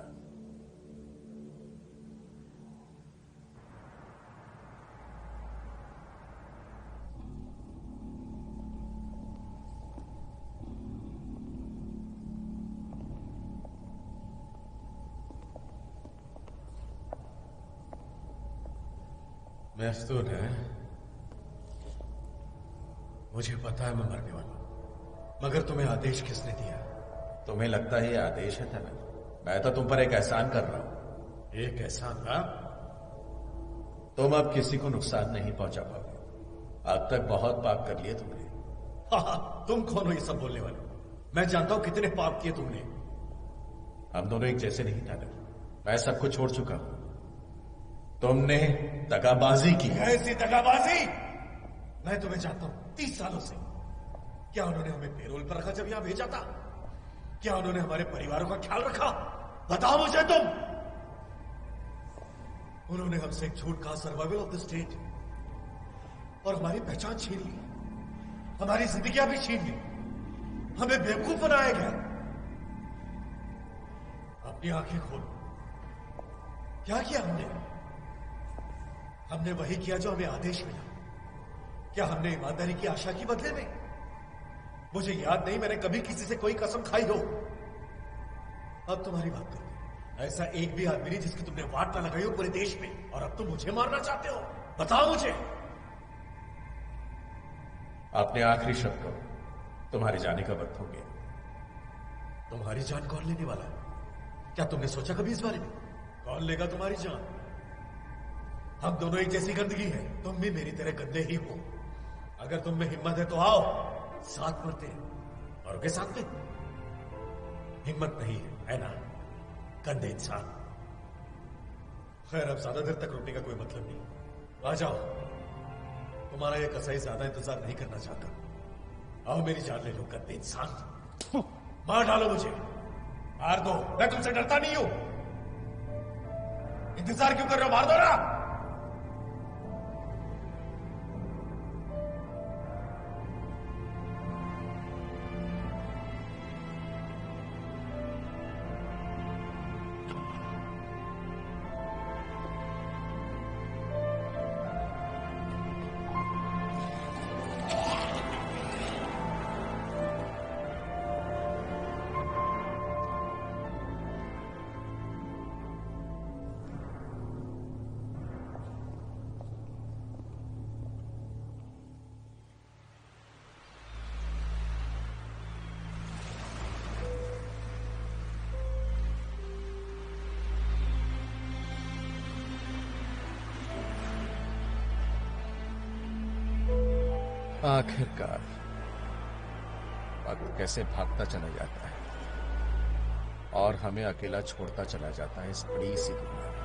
मैफ्तून है, मुझे पता है मैं मरने वाला हूं, मगर तुम्हें आदेश किसने दिया? तुम्हें लगता है ये आदेश है तमिल? मैं तो तुम पर एक एहसान कर रहा हूं। एक एहसान ना? तुम अब किसी को नुकसान नहीं पहुंचा पाओगे। अब तक बहुत पाप कर लिए तुमने। तुम कौन हो ये सब बोलने वाले? मैं जानता हूं कितने पाप किए तुमने। हम दोनों एक जैसे नहीं था। मैं सब कुछ छोड़ चुका हूं। तुमने दगाबाजी की। ऐसी दगाबाजी? मैं तुम्हें जानता हूं 30 सालों से। क्या उन्होंने हमें पेरोल पर रखा जब यहां भेजा था? क्या उन्होंने हमारे परिवारों का ख्याल रखा? बताओ मुझे तुम। उन्होंने हमसे एक झूठ कहा, सर्वाइवल ऑफ द स्टेट, और हमारी पहचान छीन ली, हमारी जिंदगियां भी छीन ली, हमें बेवकूफ बनाया गया। अपनी आंखें खोलो, क्या किया हमने? हमने वही किया जो हमें आदेश मिला। क्या हमने ईमानदारी की आशा की बदले में? मुझे याद नहीं मैंने कभी किसी से कोई कसम खाई हो। अब तुम्हारी बात करो। ऐसा एक भी आदमी नहीं जिसकी तुमने वाट ना लगाई हो पूरे देश में, और अब तुम मुझे मारना चाहते हो? बताओ मुझे। अपने आखिरी शब्द कहो। तुम्हारे जाने का वक्त हो गया। तुम्हारी जान कौन लेने वाला है? क्या तुमने सोचा कभी इस बारे में? कौन लेगा तुम्हारी जान? हम दोनों एक जैसी गंदगी है। तुम भी मेरी तरह गंदे ही हो। अगर तुम में हिम्मत है तो आओ, साथ मरते हैं। और के साथ में हिम्मत नहीं है ना? गंदे इंसान। खैर, अब ज्यादा देर तक रुकने का कोई मतलब नहीं। आ जाओ। तुम्हारा यह कसाई ज्यादा इंतजार नहीं करना चाहता। आओ, मेरी जान ले लो गंदे इंसान। मार डालो मुझे, मार दो। मैं तुमसे डरता नहीं हूं। इंतजार क्यों कर रहे हो? मार दो ना। आखिरकार वक्त कैसे भागता चला जाता है और हमें अकेला छोड़ता चला जाता है इस बड़ी सी दुनिया में।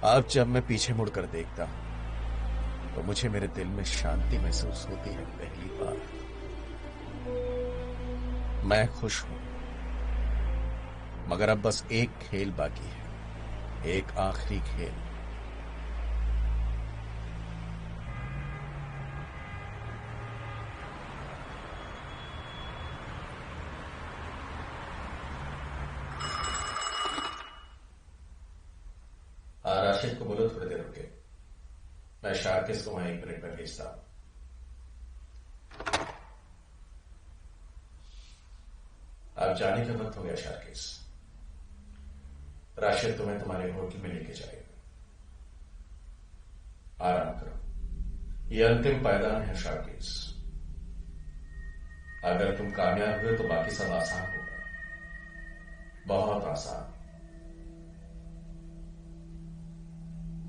अब जब मैं पीछे मुड़कर देखता हूं तो मुझे मेरे दिल में शांति महसूस होती है। पहली बार मैं खुश हूं, मगर अब बस एक खेल बाकी है, एक आखिरी खेल। राशिद को बोलो थोड़ी देर रुके। मैं शार्किस को वहीं 1 मिनट में भेजता हूं। अब जाने का वक्त हो गया शार्किस। राशिद तुम्हें तुम्हारे होटल में लेके जाएगा। आराम करो। ये अंतिम पायदान है शार्किस। अगर तुम कामयाब हुए तो बाकी सब आसान होगा, बहुत आसान।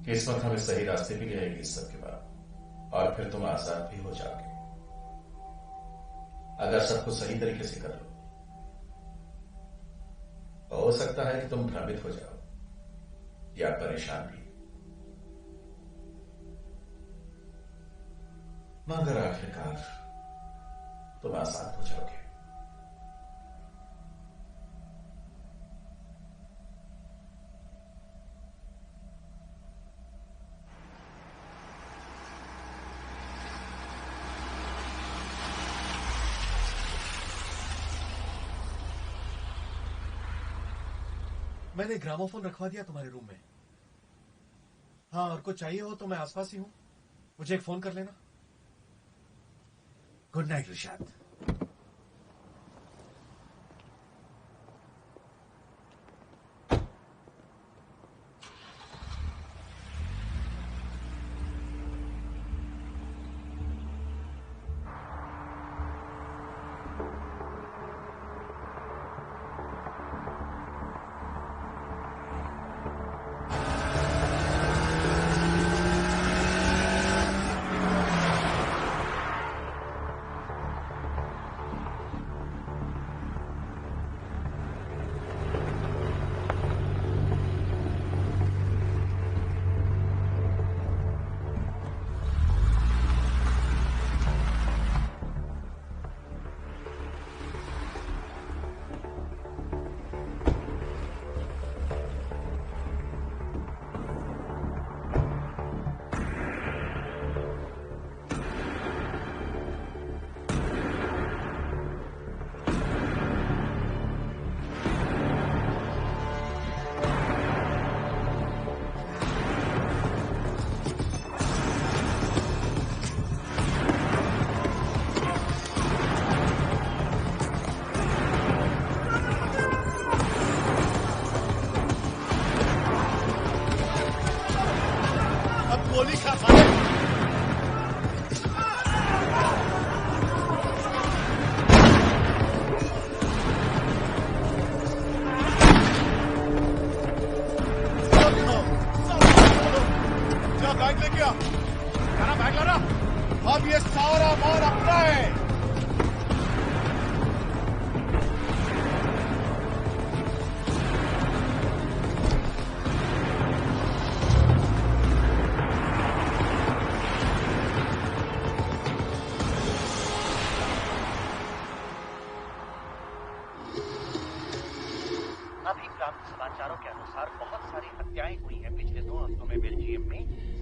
किस्मत हमें सही रास्ते भी ले आएगी इस सब के बाद, और फिर तुम आजाद भी हो जाओगे अगर सब कुछ सही तरीके से कर लो। हो सकता है कि तुम भ्रमित हो जाओ या परेशान भी, मगर आखिरकार तुम आजाद हो जाओगे। मैंने ग्रामोफोन रखवा दिया तुम्हारे रूम में। हाँ, और कुछ चाहिए हो तो मैं आसपास ही हूं, मुझे एक फोन कर लेना। Good night Rishad.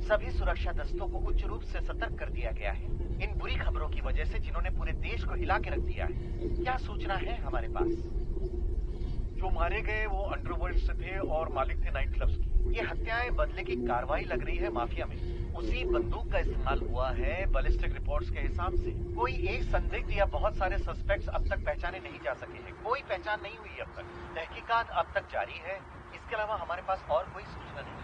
सभी सुरक्षा दस्तों को उच्च रूप से सतर्क कर दिया गया है इन बुरी खबरों की वजह से जिन्होंने पूरे देश को हिला के रख दिया है। क्या सूचना है हमारे पास? जो मारे गए वो अंडरवर्ल्ड से थे और मालिक थे नाइट क्लब्स की। ये हत्याएं बदले की कार्रवाई लग रही है माफिया में। उसी बंदूक का इस्तेमाल हुआ है बैलिस्टिक रिपोर्ट्स के हिसाब से। कोई एक संदिग्ध या बहुत सारे सस्पेक्ट्स अब तक पहचाने नहीं जा सके हैं। कोई पहचान नहीं हुई अब तक। तहकीकात अब तक जारी है। इसके अलावा हमारे पास और कोई सूचना नहीं है।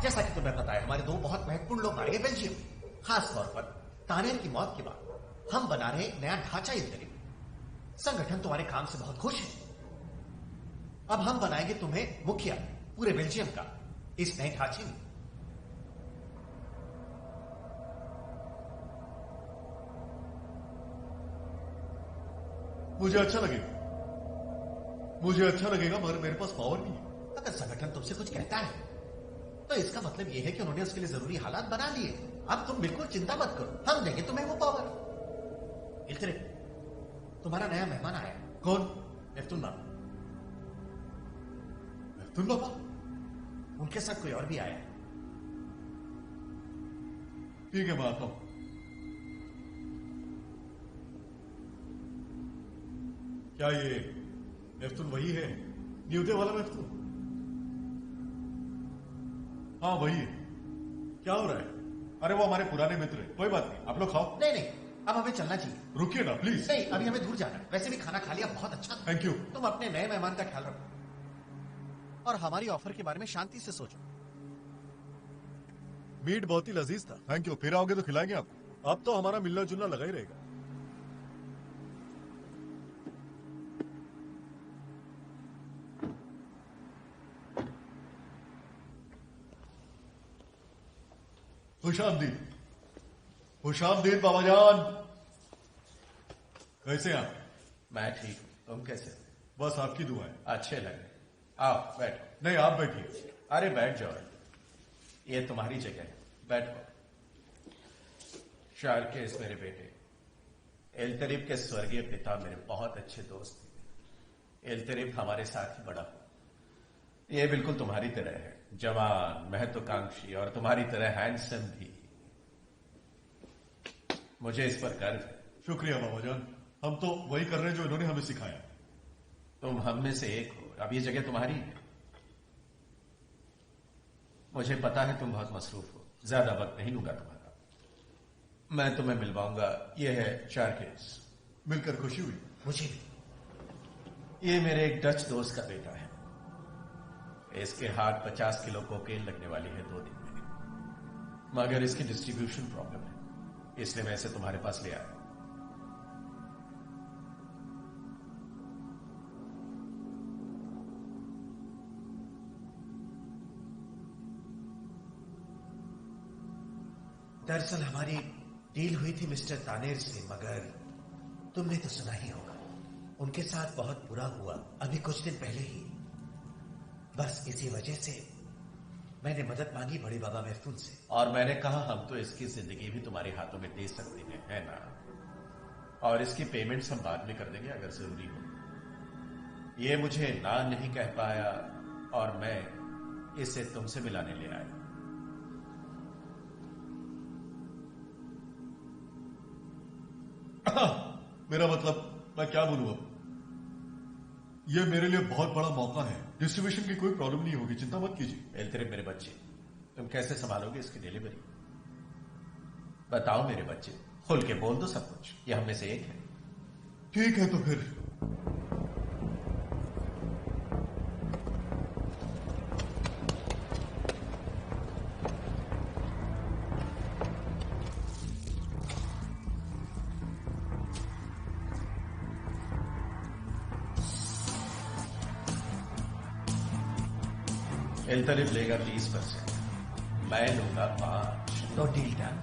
जैसा कि तुम्हें पता है हमारे दो बहुत महत्वपूर्ण लोग मारे गए बेल्जियम। खास तौर पर तानेर की मौत के बाद हम बना रहे एक नया ढांचा इस गली में। संगठन तुम्हारे काम से बहुत खुश है। अब हम बनाएंगे तुम्हें मुखिया पूरे बेल्जियम का इस नए ढांचे में। मुझे अच्छा लगेगा मगर मेरे पास पावर नहीं है। अगर संगठन तुमसे कुछ कहता है तो इसका मतलब यह है कि उन्होंने उसके लिए जरूरी हालात बना लिए। अब तुम बिल्कुल चिंता मत करो, हम देंगे तुम्हें वो पावर। इल्तरे, तुम्हारा नया मेहमान आया। कौन? नेफ्तून बाबा। नेफ्तून बाबा? उनके साथ कोई और भी आया है। ठीक है, मैं आता हूं। क्या ये नेफ्तून वही है? न्यूते वाला नेफ्तून? हाँ वही है। क्या हो रहा है? अरे वो हमारे पुराने मित्र है। कोई बात नहीं, आप लोग खाओ। नहीं, अब हमें चलना चाहिए। रुकिए ना प्लीज। नहीं, अभी हमें दूर जाना है। वैसे भी खाना खा लिया, बहुत अच्छा। Thank you. तुम अपने नए मेहमान का ख्याल रखो और हमारी ऑफर के बारे में शांति से सोचो। मीट बहुत ही लजीज था। Thank you. फिर आओगे तो खिलाएंगे आपको। अब तो हमारा मिलना जुलना लगा ही रहेगा। खुशामदीद बाबा जान। कैसे हैं आप? मैं ठीक हूं, तुम कैसे हो? बस आपकी दुआ है। अच्छे लगे, आओ बैठो। नहीं, आप बैठिए। अरे बैठ जाओ, ये तुम्हारी जगह है, बैठो। शारकेस मेरे बेटे, एल्तरिब के स्वर्गीय पिता मेरे बहुत अच्छे दोस्त थे। एल्तरिब हमारे साथ ही बड़ा हुआ। ये बिल्कुल तुम्हारी तरह है, जवान, महत्वाकांक्षी और तुम्हारी तरह हैंडसम भी। मुझे इस पर गर्व है। शुक्रिया बाबा जान, हम तो वही कर रहे हैं जो इन्होंने हमें सिखाया। तुम हम में से एक हो, अब ये जगह तुम्हारी है। मुझे पता है तुम बहुत मसरूफ हो, ज्यादा वक्त नहीं लूंगा तुम्हारा। मैं तुम्हें मिलवाऊंगा। ये है शारकेस। मिलकर खुशी हुई। मुझे भी। ये मेरे एक डच दोस्त का बेटा है। इसके हाथ 50 किलो कोकेन लगने वाली है 2 दिन में, मगर इसकी डिस्ट्रीब्यूशन प्रॉब्लम है, इसलिए मैं इसे तुम्हारे पास ले आया। दरअसल हमारी डील हुई थी मिस्टर तानेर से, मगर तुमने तो सुना ही होगा, उनके साथ बहुत बुरा हुआ अभी कुछ दिन पहले ही। बस इसी वजह से मैंने मदद मांगी बड़े बाबा मेफ्तून से। और मैंने कहा हम तो इसकी जिंदगी भी तुम्हारे हाथों में दे सकते हैं, है ना? और इसकी पेमेंट्स हम बाद में कर देंगे अगर जरूरी हो। ये मुझे ना नहीं कह पाया और मैं इसे तुमसे मिलाने ले आया। मेरा मतलब, मैं क्या बोलूं अब। ये मेरे लिए बहुत बड़ा मौका है। डिस्ट्रीब्यूशन की कोई प्रॉब्लम नहीं होगी, चिंता मत कीजिए। एल्तरिब मेरे बच्चे, तुम कैसे संभालोगे इसकी डिलीवरी? बताओ मेरे बच्चे, खुल के बोल दो सब कुछ, ये हम में से एक है। ठीक है तो फिर एल्तरिब लेगा 30%, मैं लूंगा 5। तो डील डन।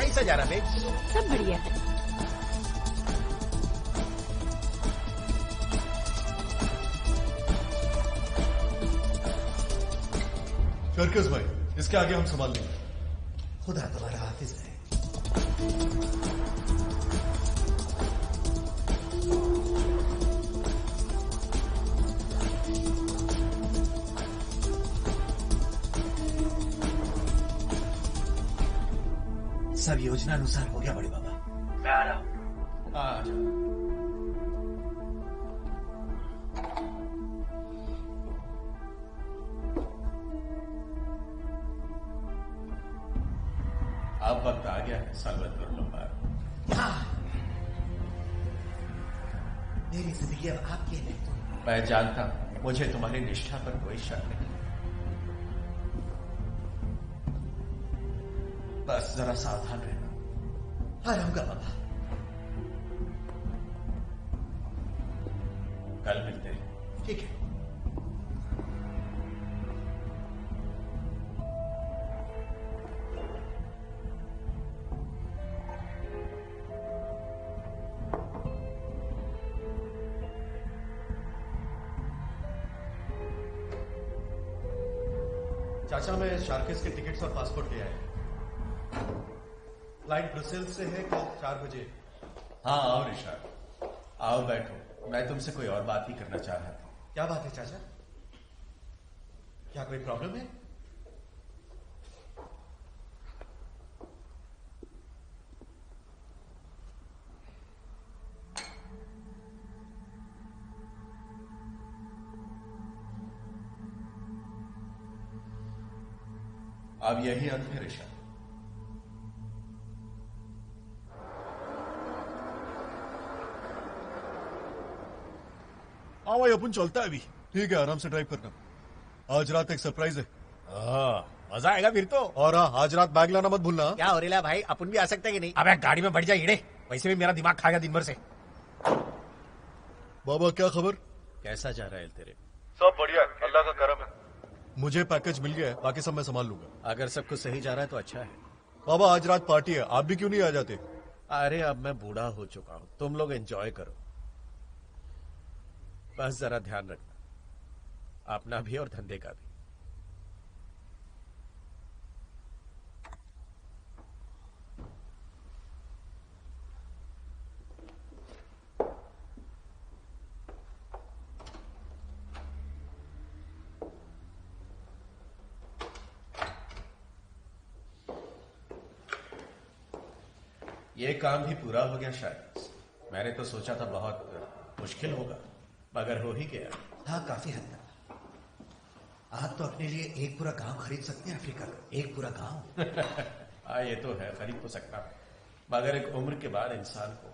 कैसा जा रहा बेब? सब बढ़िया है। शर्कस भाई, इसके आगे हम संभाल लेंगे। खुदा तुम्हारा हाफिज है। सब योजना अनुसार हो गया बड़े बाबा। मैं आ रहा हूं। आ जाओ। अब वक्त आ गया है सालवत कर लो बात। मेरी जिंदगी अब आपकी है नहीं। मैं जानता हूं, मुझे तुम्हारी निष्ठा पर कोई शक नहीं। बस जरा सावधान रहना। आ रहूंगा बाबा। कल मिलते हैं। ठीक है। चाचा, मैं शार्केस के टिकट्स और पासपोर्ट ले आया। फ्लाइट ब्रसेल्स से है कल 4 बजे। हाँ आओ ऋषभ, आओ बैठो। मैं तुमसे कोई और बात ही करना चाह रहा था। क्या बात है चाचा? क्या कोई प्रॉब्लम है? अब यही अंत है ऋषभ। हाँ भाई अपन चलता है अभी। ठीक है, आराम से ड्राइव करना। आज रात एक सरप्राइज है। मजा आएगा फिर तो। और हाँ, आज रात बैग लाना मत भूलना। क्या हो रहा है भाई, अपन भी आ सकते हैं कि नहीं? अबे गाड़ी में बैठ जा ईड़े, वैसे भी मेरा दिमाग खा गया दिन भर से। बाबा क्या खबर? कैसा जा रहा है तेरे? सब बढ़िया है, अल्लाह का करम है। मुझे पैकेज मिल गया है, बाकी सब मैं संभाल लूंगा। अगर सब कुछ सही जा रहा है तो अच्छा है। बाबा आज रात पार्टी है, आप भी क्यों नहीं आ जाते? अरे अब मैं बूढ़ा हो चुका हूं, तुम लोग एंजॉय करो। बस जरा ध्यान रखना, अपना भी और धंधे का भी। ये काम भी पूरा हो गया शायद। मैंने तो सोचा था बहुत मुश्किल होगा, मगर हो ही गया। हाँ काफी हद तक। आप तो अपने लिए एक पूरा गांव खरीद सकते हैं अफ्रीका का, एक पूरा गांव। हाँ ये तो है, खरीद तो सकता हूं, मगर एक उम्र के बाद इंसान को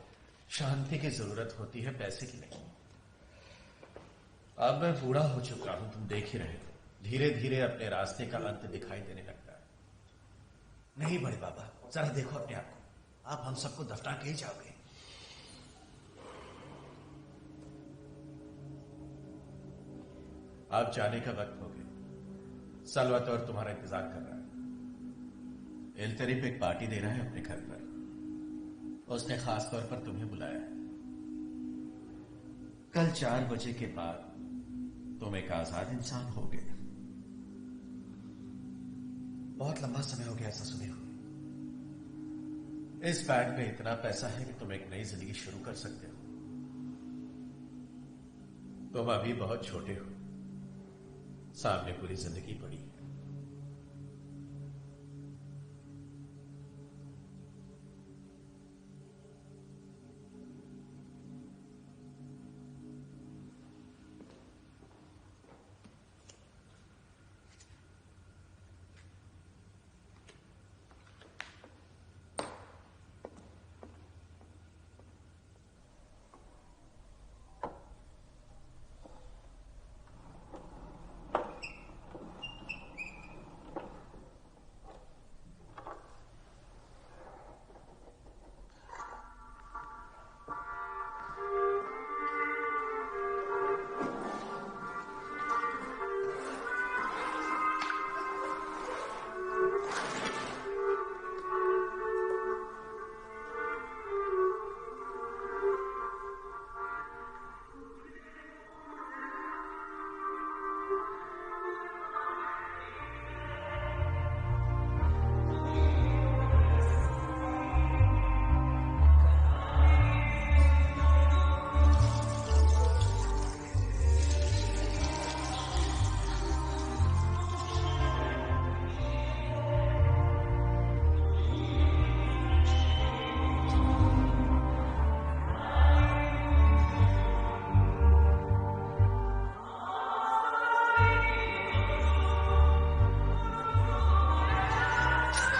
शांति की जरूरत होती है, पैसे की नहीं। अब मैं बूढ़ा हो चुका हूं, तुम देख ही रहे हो। धीरे धीरे अपने रास्ते का अंत दिखाई देने लगता है। नहीं बड़े बाबा, जरा देखो अपने आप को, आप हम सबको दफना के ही जाओगे। अब जाने का वक्त हो गया। सलवातोर तुम्हारा इंतजार कर रहा है। एल्तरीफ एक पार्टी दे रहा है अपने घर पर। उसने खास तौर पर तुम्हें बुलाया है। कल 4 बजे के बाद तुम एक आजाद इंसान होगे। बहुत लंबा समय हो गया ऐसा सुने हुए। इस बैग में इतना पैसा है कि तुम एक नई जिंदगी शुरू कर सकते हो। तुम अभी बहुत छोटे हो, सामने पूरी जिंदगी पड़ी है।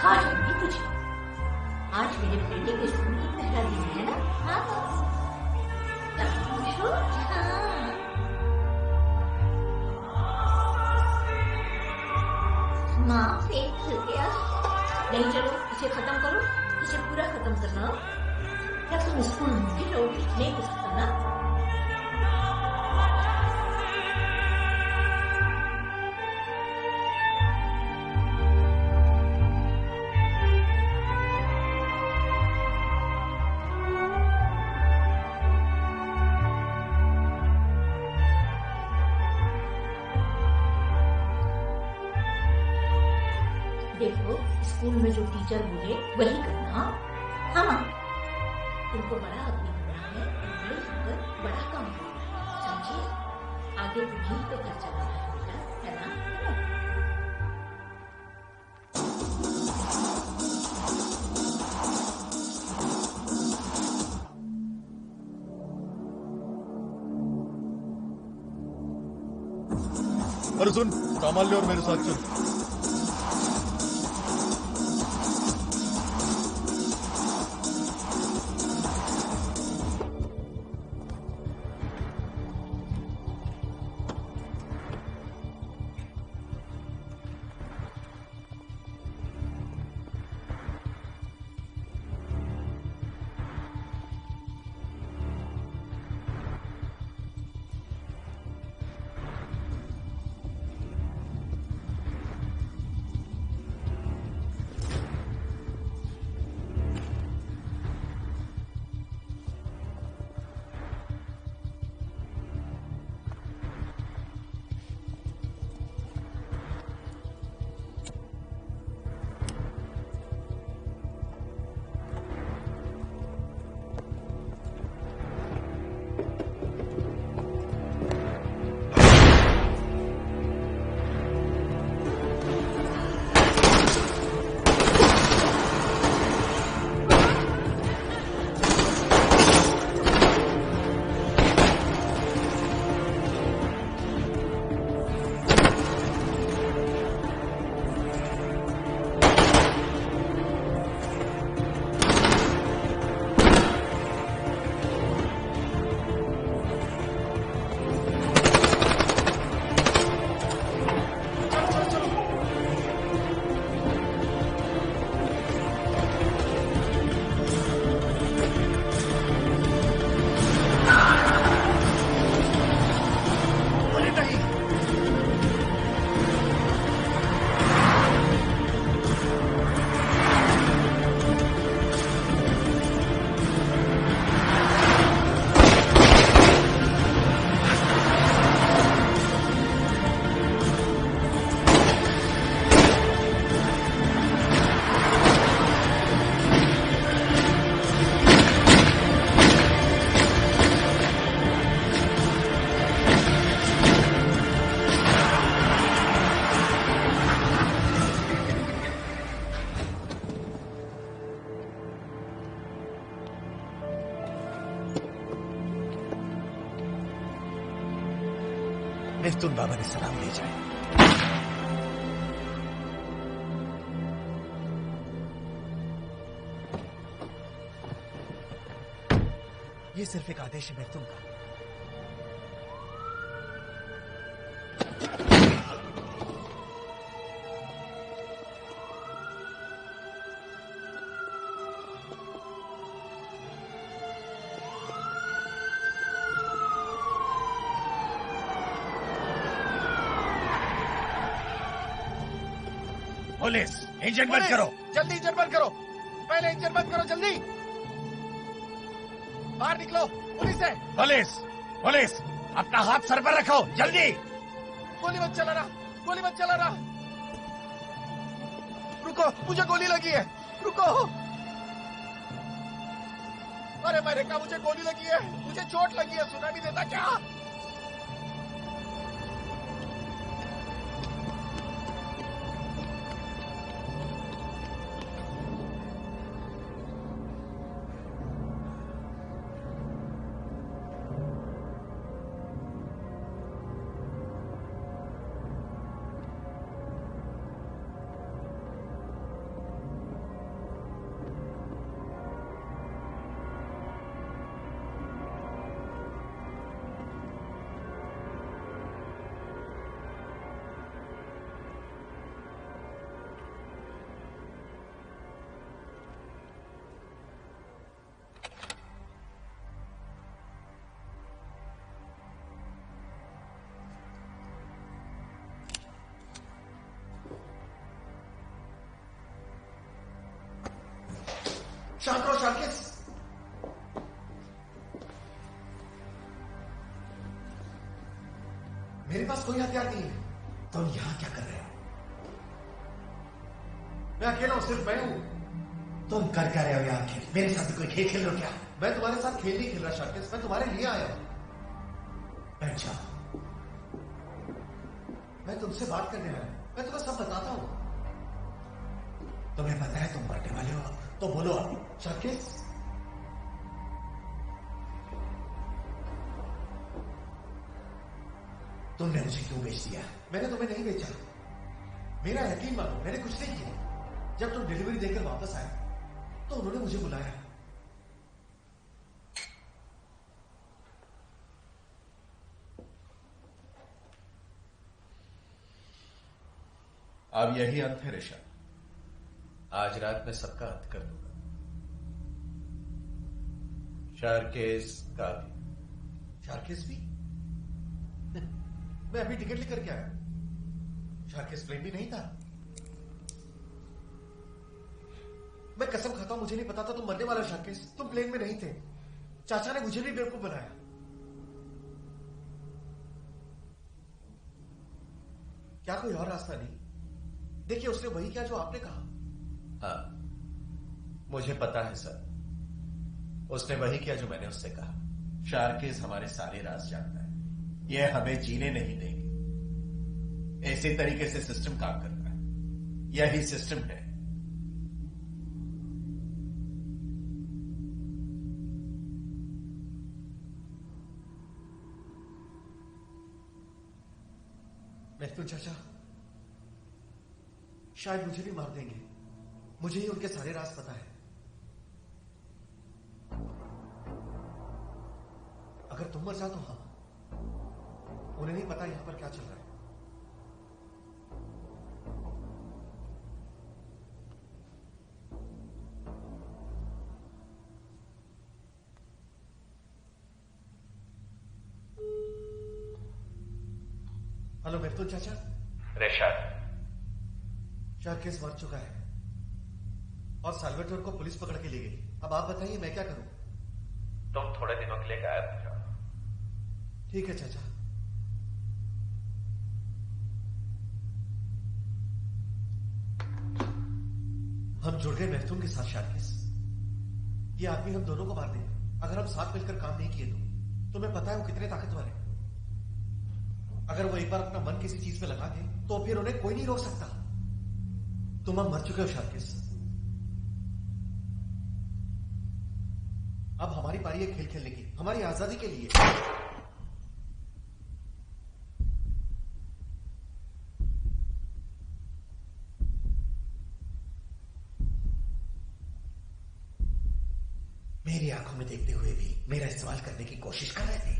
हाँ जानवी तुझे, आज मेरे बेटे के स्कूल की पहला दिन है ना? हाँ तब पूछो। हाँ माँ पेट खुल गया। नहीं चलो इसे खत्म करो, इसे पूरा खत्म करना। क्या तुम स्कूल भी रहोगी? नहीं हो सकता ना। देखो स्कूल में जो टीचर बोले वही करना। आमा, तुमको बड़ा आदमी बनना है, मिलकर बड़ा काम करना है, समझे? आगे बुढ़ी पे घर चलाना है बेटा, है ना? अरे सुन, सामान ले और मेरे साथ चल। नेफ्तून बाबा ने सलाम ले जाए। ये सिर्फ एक आदेश है नेफ्तून का। पुलिस, इंजन बंद करो। जल्दी इंजन बंद करो, पहले इंजन बंद करो, जल्दी बाहर निकलो। पुलिस है। पुलिस, पुलिस, अपना हाथ सर पर रखो, जल्दी। गोली मत चलाना, गोली मत चलाना। रुको, मुझे गोली लगी है, रुको। अरे मैंने कहा मुझे गोली लगी है, मुझे चोट लगी है, सुना भी देता क्या? शांत रहो शार्किस। मेरे पास कोई हथियार नहीं है। तुम यहां क्या कर रहे हो? मैं अकेला हूं, सिर्फ मैं हूं। तुम कर क्या रहे हो यहाँ खेल? मेरे साथ कोई खेल खेल रहे हो क्या? मैं तुम्हारे साथ खेल नहीं खेल रहा शार्केस, मैं तुम्हारे लिए आया हूं। बैठ जाओ। मैं तुमसे बात करने आया हूं, मैं तुम्हें सब बताता हूं। तुम्हें पता है तुम मरने वाले हो, तो बोलो अब। शार्केस, तुमने मुझे क्यों बेच दिया? मैंने तुम्हें नहीं बेचा, मेरा यकीन मानो, मैंने कुछ नहीं किया। जब तुम डिलीवरी देकर वापस आए तो उन्होंने मुझे बुलाया। अब यही अंत है ऋषभ, आज रात में सबका अंत कर दूंगा, शार्केस का भी। शार्केस भी? मैं अभी टिकट लेकर के आया, शार्केस प्लेन भी नहीं था। मैं कसम खाता हूं मुझे नहीं पता था तुम मरने वाला शार्केस, तुम प्लेन में नहीं थे। चाचा ने मुझे भी बेवकूफ बनाया। क्या कोई और रास्ता नहीं? देखिए उसने वही किया जो आपने कहा। हाँ, मुझे पता है सर, उसने वही किया जो मैंने उससे कहा। शार्केस हमारे सारे राज जानता है, यह हमें जीने नहीं देंगे। ऐसे तरीके से सिस्टम काम करता है, यही सिस्टम है। मैथ्यू चाचा शायद मुझे भी मार देंगे, मुझे ही उनके सारे राज पता है। अगर तुम मर जाओ तो हाँ, उन्हें नहीं पता यहां पर क्या चल रहा है। हेलो मैथ्यू चाचा। ऋषभ, शार्केस मर चुका है और साल्वेटोर को पुलिस पकड़ के ले गई। अब आप बताइए मैं क्या करूं? तुम थोड़े दिनों के लिए गायब हो जाओ। ठीक है चाचा। हम जुड़ गए मैथ्यून के साथ शार्केस। ये आदमी हम दोनों को मार देगा अगर हम साथ मिलकर काम नहीं किए तो। तुम्हें पता है वो कितने ताकतवर है। अगर वो एक बार अपना मन किसी चीज पे लगा दे तो फिर उन्हें कोई नहीं रोक सकता। तुम अब मर चुके हो शार्केस, अब हमारी पारी है खेल खेलने की, हमारी आजादी के लिए। मेरी आंखों में देखते हुए भी मेरा इस्तेमाल करने की कोशिश कर रहे थे।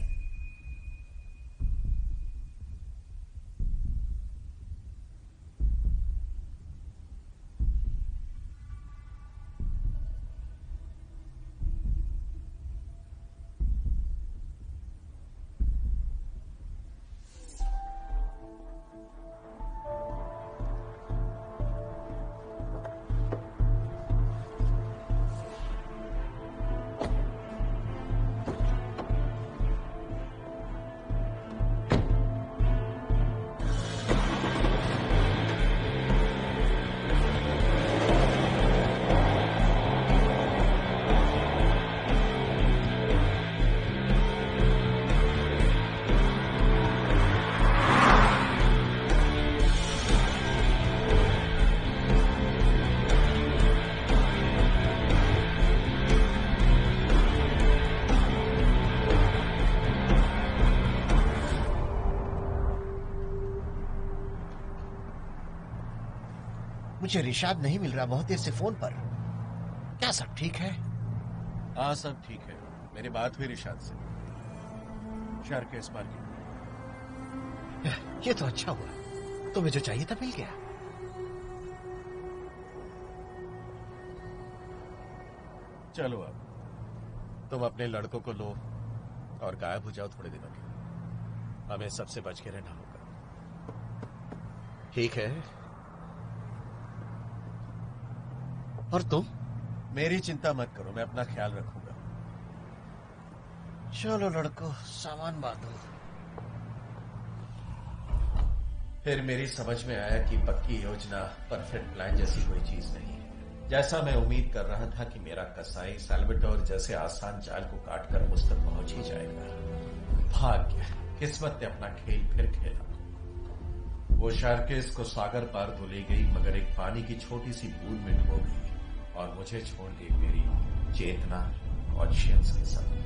मुझे रिशाद नहीं मिल रहा बहुत देर से फोन पर। क्या सब ठीक है? हाँ सब ठीक है, मेरी बात हुई रिशाद से, शार्केस मार गया। ये तो अच्छा हुआ, तुम्हें जो चाहिए था मिल गया। चलो अब तुम अपने लड़कों को लो और गायब हो जाओ थोड़े दिनों के लिए, हमें सबसे बच के रहना होगा। ठीक है। और तुम? मेरी चिंता मत करो, मैं अपना ख्याल रखूंगा। चलो लड़कों, सामान बांधो। फिर मेरी समझ में आया कि पक्की योजना परफेक्ट प्लान जैसी कोई चीज नहीं है। जैसा मैं उम्मीद कर रहा था कि मेरा कसाई सैल्वाडोर जैसे आसान जाल को काटकर मुझ तक पहुंच ही जाएगा। भाग्य, किस्मत ने अपना खेल फिर खेला। वो शार्केस को सागर पार तो ले गई, मगर एक पानी की छोटी सी बूंद में डुबो गई और मुझे छोड़ गई मेरी चेतना, कॉन्शियंस के साथ।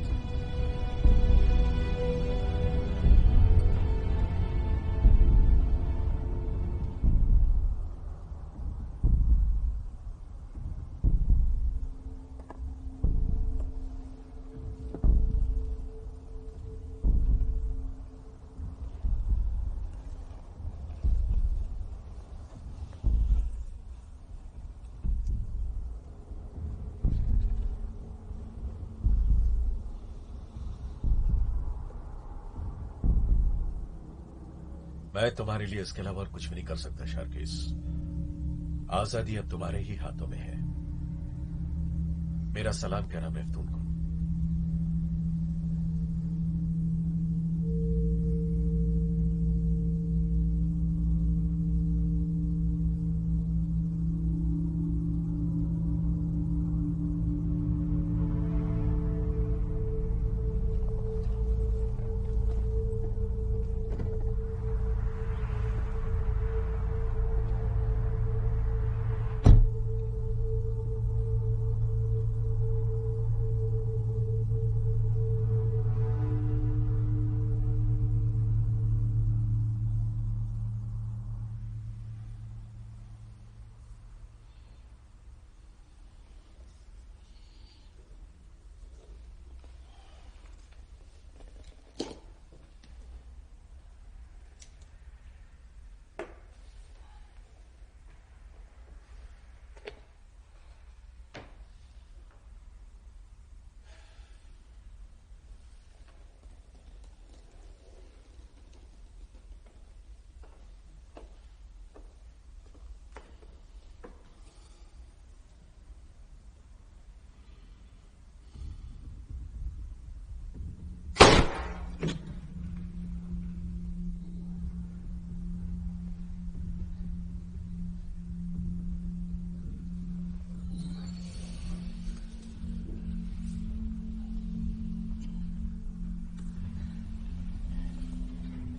मैं तुम्हारे लिए इसके अलावा और कुछ भी नहीं कर सकता शार्किस। आजादी अब तुम्हारे ही हाथों में है। मेरा सलाम कहना मेफ्तून को।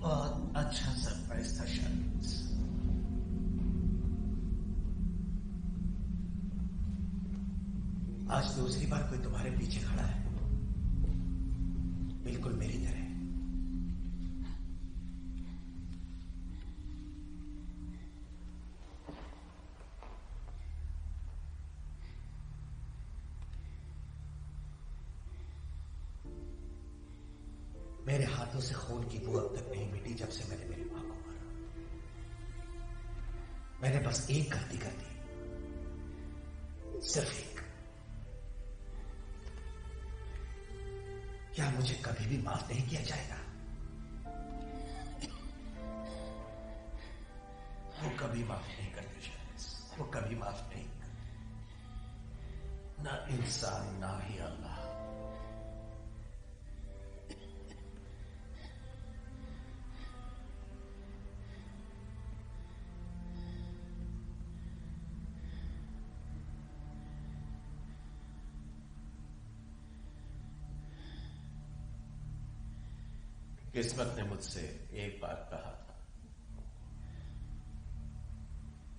बहुत अच्छा सरप्राइज था शार्किस। आज दूसरी बार कोई तुम्हारे पीछे खड़ा है, बिल्कुल मेरी तरह। मेरे हाथों से खून की बू अब तक नहीं मिटी जब से मैंने मेरी मां को मारा। मैंने बस एक गलती कर दी, सिर्फ एक। क्या मुझे कभी भी माफ नहीं किया जाएगा? वो कभी माफ नहीं करते शायद, वो कभी माफ नहीं करते, ना इंसान ना ही अल्लाह। किस्मत ने मुझसे एक बार कहा था,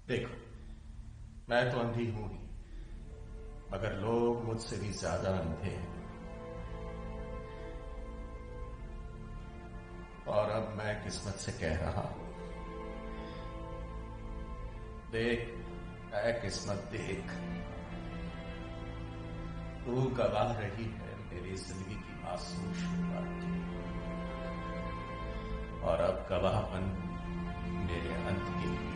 देखो मैं तो अंधी हूं ही, मगर लोग मुझसे भी ज्यादा अंधे हैं। और अब मैं किस्मत से कह रहा हूं, देख ऐ किस्मत देख, तू गवाह रही है मेरी जिंदगी की मासूम शुरुआत की, और अब गवाहपन मेरे अंत के लिए।